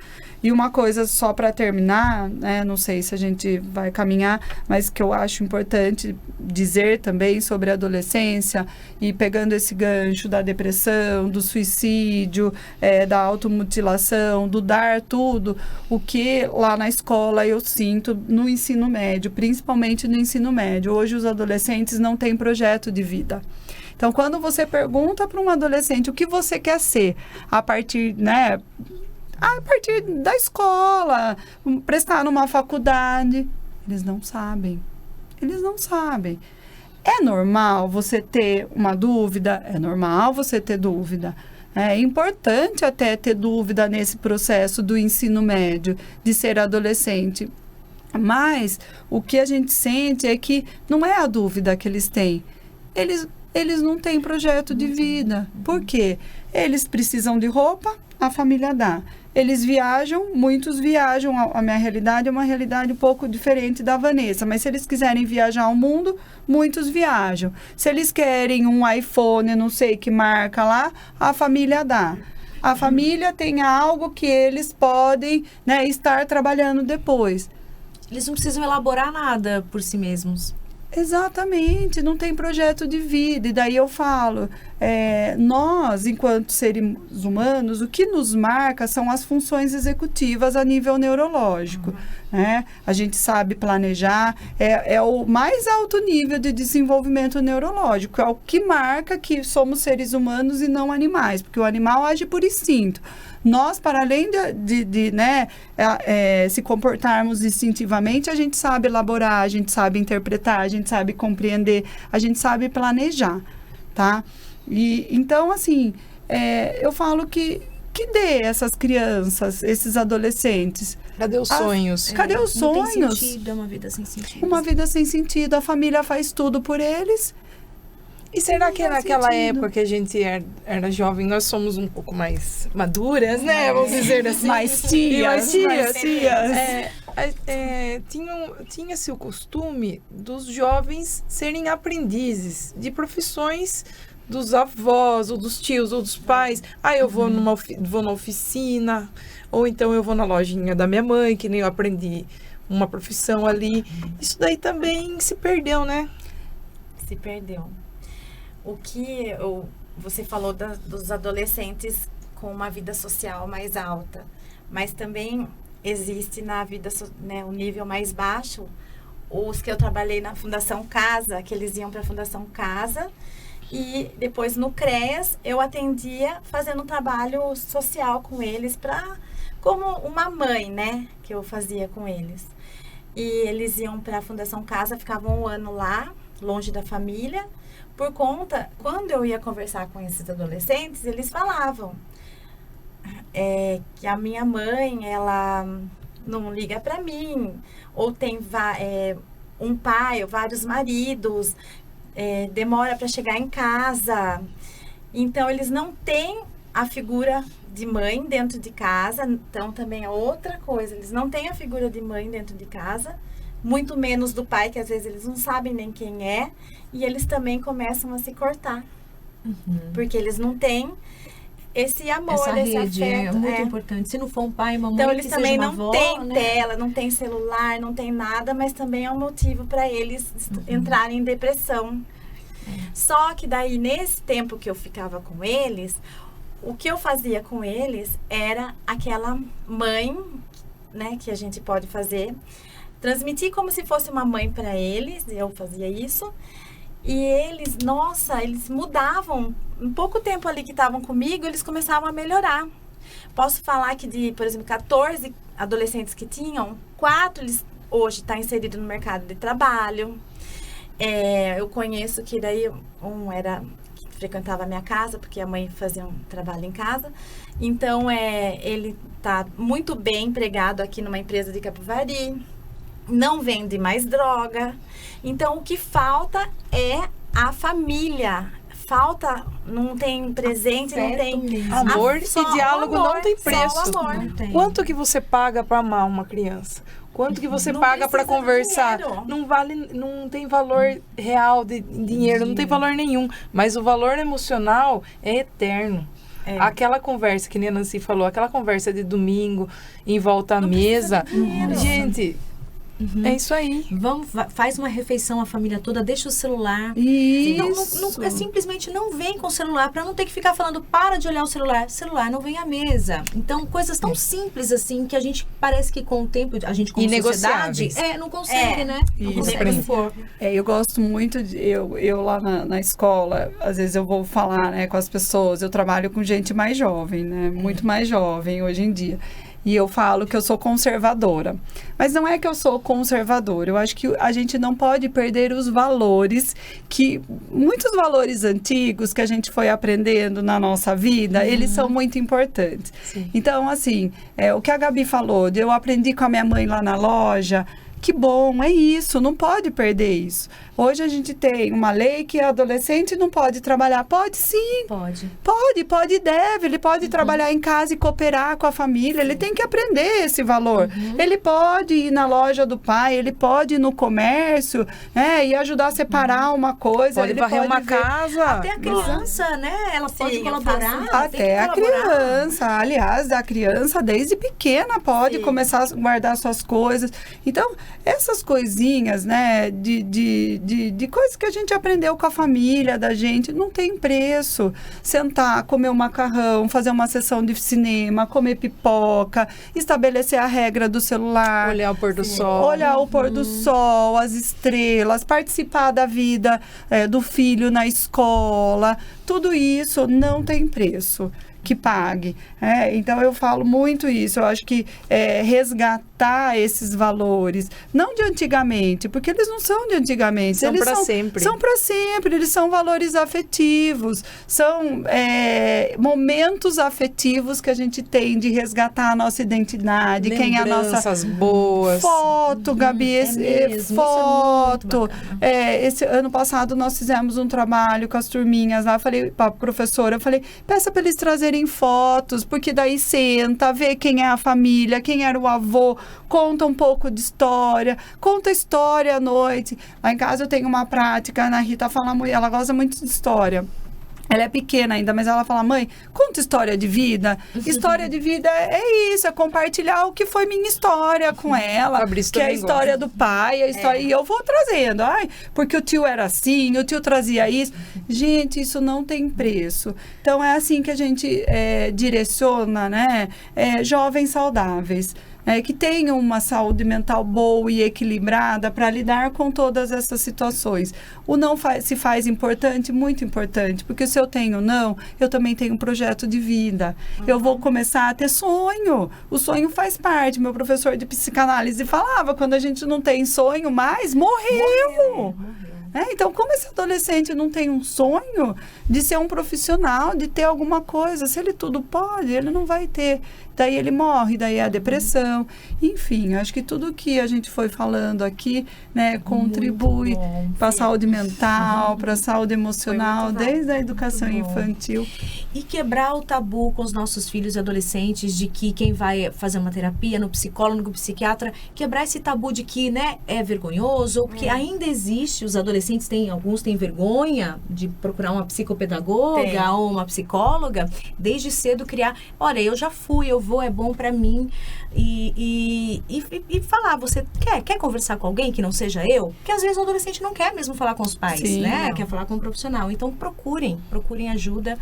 E uma coisa só para terminar, né, não sei se a gente vai caminhar, mas que eu acho importante dizer também sobre a adolescência, e pegando esse gancho da depressão, do suicídio, da automutilação, do dar tudo, o que lá na escola eu sinto no ensino médio, principalmente no ensino médio. Hoje os adolescentes não têm projeto de vida. Então, quando você pergunta para um adolescente o que você quer ser a partir, né, a partir da escola, prestar numa faculdade, eles não sabem. Eles não sabem. É normal você ter uma dúvida? É normal você ter dúvida. É importante até ter dúvida nesse processo do ensino médio, de ser adolescente. Mas o que a gente sente é que não é a dúvida que eles têm. Eles não têm projeto de vida. Por quê? Eles precisam de roupa, a família dá. Eles viajam, muitos viajam. A minha realidade é uma realidade um pouco diferente da Vanessa, mas se eles quiserem viajar ao mundo, muitos viajam. Se eles querem um iPhone, não sei que marca lá, a família dá. A família tem algo que eles podem, né, estar trabalhando depois. Eles não precisam elaborar nada por si mesmos. Exatamente, não tem projeto de vida. E daí eu falo, nós, enquanto seres humanos, o que nos marca são as funções executivas a nível neurológico. Né? A gente sabe planejar, é o mais alto nível de desenvolvimento neurológico, é o que marca que somos seres humanos e não animais, porque o animal age por instinto. Nós, para além de se comportarmos instintivamente, a gente sabe elaborar, a gente sabe interpretar, a gente sabe compreender, a gente sabe planejar, tá? E, então, assim, eu falo que que dê essas crianças, esses adolescentes. Cadê os sonhos? Cadê os Não tem sonhos? sentido, é uma vida sem sentido. Uma vida sem sentido. A família faz tudo por eles. E será que Não faz naquela sentido. época que a gente era jovem, nós somos um pouco mais maduras, né? Vamos dizer assim. Mais tias. Tinha-se o costume dos jovens serem aprendizes de profissões dos avós, ou dos tios, ou dos pais. Eu vou vou na oficina, ou então eu vou na lojinha da minha mãe, que nem eu aprendi uma profissão ali. Isso daí também se perdeu, né? Se perdeu. Você falou dos adolescentes com uma vida social mais alta, mas também existe na vida, né, o nível mais baixo, os que eu trabalhei na Fundação Casa, que eles iam para a Fundação Casa, e depois no CREAS eu atendia fazendo um trabalho social com eles, como uma mãe, né, que eu fazia com eles. E eles iam para a Fundação Casa, ficavam um ano lá, longe da família, por conta, quando eu ia conversar com esses adolescentes, eles falavam que a minha mãe, ela não liga para mim, ou tem um pai ou vários maridos, demora para chegar em casa. Então, eles não têm a figura de mãe dentro de casa. Então, também é outra coisa, eles não têm a figura de mãe dentro de casa, muito menos do pai, que às vezes eles não sabem nem quem é, e eles também começam a se cortar, porque eles não têm esse amor, essa esse rede afeto. é muito importante. Se não for um pai e uma mãe, Então, eles que também seja uma não avó, têm né? tela, não têm celular, não tem nada, mas também é um motivo para eles entrarem em depressão. Só que daí, nesse tempo que eu ficava com eles, o que eu fazia com eles era aquela mãe, né, que a gente pode fazer, transmitir como se fosse uma mãe para eles, eu fazia isso, e eles, nossa, eles mudavam. Em pouco tempo ali que estavam comigo, eles começavam a melhorar. Posso falar que por exemplo, 14 adolescentes que tinham, 4 eles hoje estão inseridos no mercado de trabalho. Eu conheço que daí que frequentava a minha casa, porque a mãe fazia um trabalho em casa. Então, ele está muito bem empregado aqui numa empresa de Capivari, não vende mais droga. Então, o que falta é a família. Não tem presente, não tem amor e diálogo, não tem preço. Só o amor. Não tem. Quanto que você paga para amar uma criança? Quanto que você Não paga para precisa de conversar? dinheiro. Não tem valor real de dinheiro, não tem valor nenhum. Mas o valor emocional é eterno. Aquela conversa que nem a Nancy falou, aquela conversa de domingo em volta à mesa. Gente, é isso aí. Faz uma refeição a família toda, deixa o celular. Isso. Simplesmente não vem com o celular, para não ter que ficar falando, para de olhar o celular. Celular não vem à mesa. Então, coisas tão simples assim, que a gente parece que com o tempo, a gente como sociedade, não consegue, né? Não Isso. consegue impor. Eu gosto muito eu lá na escola, às vezes eu vou falar, né, com as pessoas, eu trabalho com gente mais jovem, né, muito mais jovem hoje em dia. E eu falo que eu sou conservadora. Mas não é que eu sou conservadora. Eu acho que a gente não pode perder os valores muitos valores antigos que a gente foi aprendendo na nossa vida, eles são muito importantes. Sim. Então, assim, o que a Gabi falou, eu aprendi com a minha mãe lá na loja. Que bom, é isso, não pode perder isso. Hoje a gente tem uma lei que adolescente não pode trabalhar. Pode sim. Pode e deve. Ele pode trabalhar em casa e cooperar com a família. Ele tem que aprender esse valor. Ele pode ir na loja do pai, ele pode ir no comércio, né, e ajudar a separar uma coisa. Pode ele varrer pode uma ver. casa. Até a criança, né? Ela pode Sim, colaborar. Até a criança, aliás, a criança desde pequena pode começar a guardar suas coisas. Então, essas coisinhas, né, de coisas que a gente aprendeu com a família da gente, não tem preço. Sentar, comer um macarrão, fazer uma sessão de cinema, comer pipoca, estabelecer a regra do celular. Olhar o pôr do sol. Olhar o pôr do sol, as estrelas, participar da vida do filho na escola. Tudo isso não tem preço. que pague. Então, eu falo muito isso. Eu acho que resgatar esses valores, não de antigamente, porque eles não são de antigamente. São eles para sempre. São para sempre. Eles são valores afetivos. São momentos afetivos que a gente tem de resgatar a nossa identidade. Quem é a nossa... Lembranças boas. Foto, Gabi. Mesmo, Foto. Isso é muito bacana. Esse ano passado nós fizemos um trabalho com as turminhas lá. Falei para a professora, peça para eles trazerem fotos, porque daí senta, vê quem é a família, quem era o avô, conta um pouco de história, conta história à noite. Lá em casa eu tenho uma prática, a Ana Rita fala muito, ela gosta muito de história. Ela é pequena ainda, mas ela fala, mãe, conta história de vida. História de vida é isso, é compartilhar o que foi minha história com ela, que é a história do pai, a história... E eu vou trazendo, porque o tio era assim, o tio trazia isso. Gente, isso não tem preço. Então, é assim que a gente direciona, né? Jovens saudáveis. Que tenham uma saúde mental boa e equilibrada para lidar com todas essas situações. O não se faz importante, muito importante, porque se eu tenho não, eu também tenho um projeto de vida. Eu vou começar a ter sonho. O sonho faz parte. Meu professor de psicanálise falava, quando a gente não tem sonho mais, morreu. Então, como esse adolescente não tem um sonho de ser um profissional, de ter alguma coisa, se ele tudo pode, ele não vai ter. Daí ele morre, daí é a depressão. Enfim, acho que tudo que a gente foi falando aqui, né, contribui para a saúde mental, para a saúde emocional, desde a educação infantil. E quebrar o tabu com os nossos filhos e adolescentes de que quem vai fazer uma terapia no psicólogo, no psiquiatra, quebrar esse tabu de que, né, é vergonhoso, porque ainda existe, os adolescentes alguns têm vergonha de procurar uma psicopedagoga ou uma psicóloga, desde cedo criar, olha, eu já fui, eu vou, é bom pra mim, e falar, você quer conversar com alguém que não seja eu? Porque às vezes o adolescente não quer mesmo falar com os pais, né? Quer falar com um profissional, então procurem ajuda.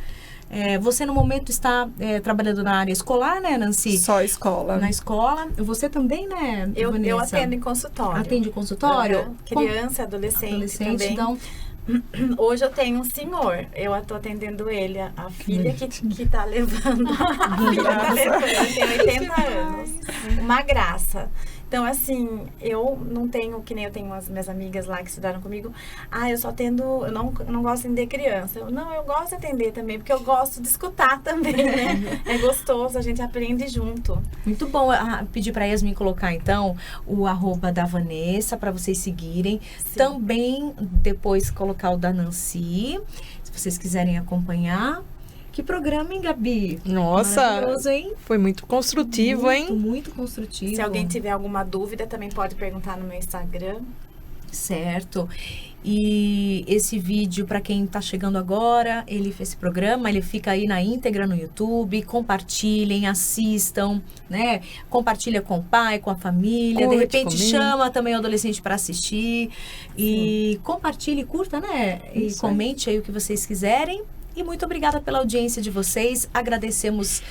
Você no momento está trabalhando na área escolar, né, Nancy? Só escola. Na escola. Você também, né, Eu Vanessa? atendo em consultório. Atende em consultório? Criança, adolescente também. Então... Hoje eu tenho um senhor, eu estou atendendo ele, a filha que tá levando. A filha tá levando, tem 80 anos. Uma graça. Então, assim, eu não tenho, que nem eu tenho as minhas amigas lá que estudaram comigo, eu só atendo, eu não gosto de atender criança. Eu gosto de atender também, porque eu gosto de escutar também, né? É gostoso, a gente aprende junto. Muito bom. Pedir para a Yasmin colocar, então, o @ da Vanessa, para vocês seguirem. Sim. Também, depois, colocar o da Nancy, se vocês quiserem acompanhar. Que programa, hein, Gabi? Nossa, maravilhoso, hein? Foi muito construtivo, hein? Muito construtivo. Se alguém tiver alguma dúvida, também pode perguntar no meu Instagram. Certo. E esse vídeo, para quem está chegando agora, esse programa, ele fica aí na íntegra no YouTube. Compartilhem, assistam, né? Compartilha com o pai, com a família. De repente chama também o adolescente para assistir. E compartilhe, curta, né? E comente aí o que vocês quiserem. E muito obrigada pela audiência de vocês. Agradecemos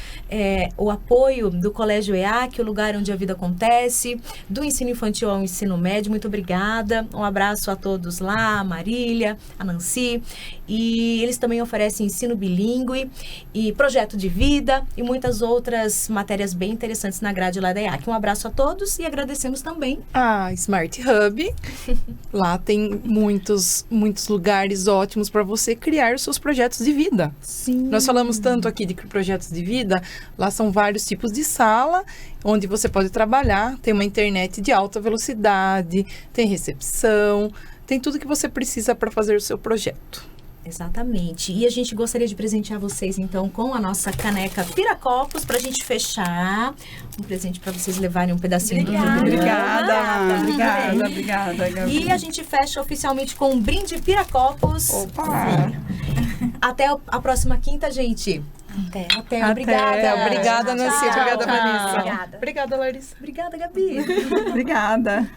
o apoio do Colégio EAC, o lugar onde a vida acontece, do ensino infantil ao ensino médio. Muito obrigada. Um abraço a todos lá, a Marília, a Nancy. E eles também oferecem ensino bilíngue e projeto de vida e muitas outras matérias bem interessantes na grade lá da EAC. Um abraço a todos e agradecemos também a Smart Hub. Lá tem muitos lugares ótimos para você criar os seus projetos de vida. Sim. Nós falamos tanto aqui de projetos de vida, lá são vários tipos de sala, onde você pode trabalhar, tem uma internet de alta velocidade, tem recepção, tem tudo que você precisa para fazer o seu projeto. Exatamente. E a gente gostaria de presentear vocês, então, com a nossa caneca Piracopos, pra gente fechar. Um presente para vocês levarem um pedacinho do programa. Obrigada, Gabi. E a gente fecha oficialmente com um brinde Piracopos. Opa! Até a próxima quinta, gente. Até. Obrigada. Obrigada, Nancy. Obrigada, Vanessa. Obrigada. Obrigada, Larissa. Obrigada, Gabi. Obrigada.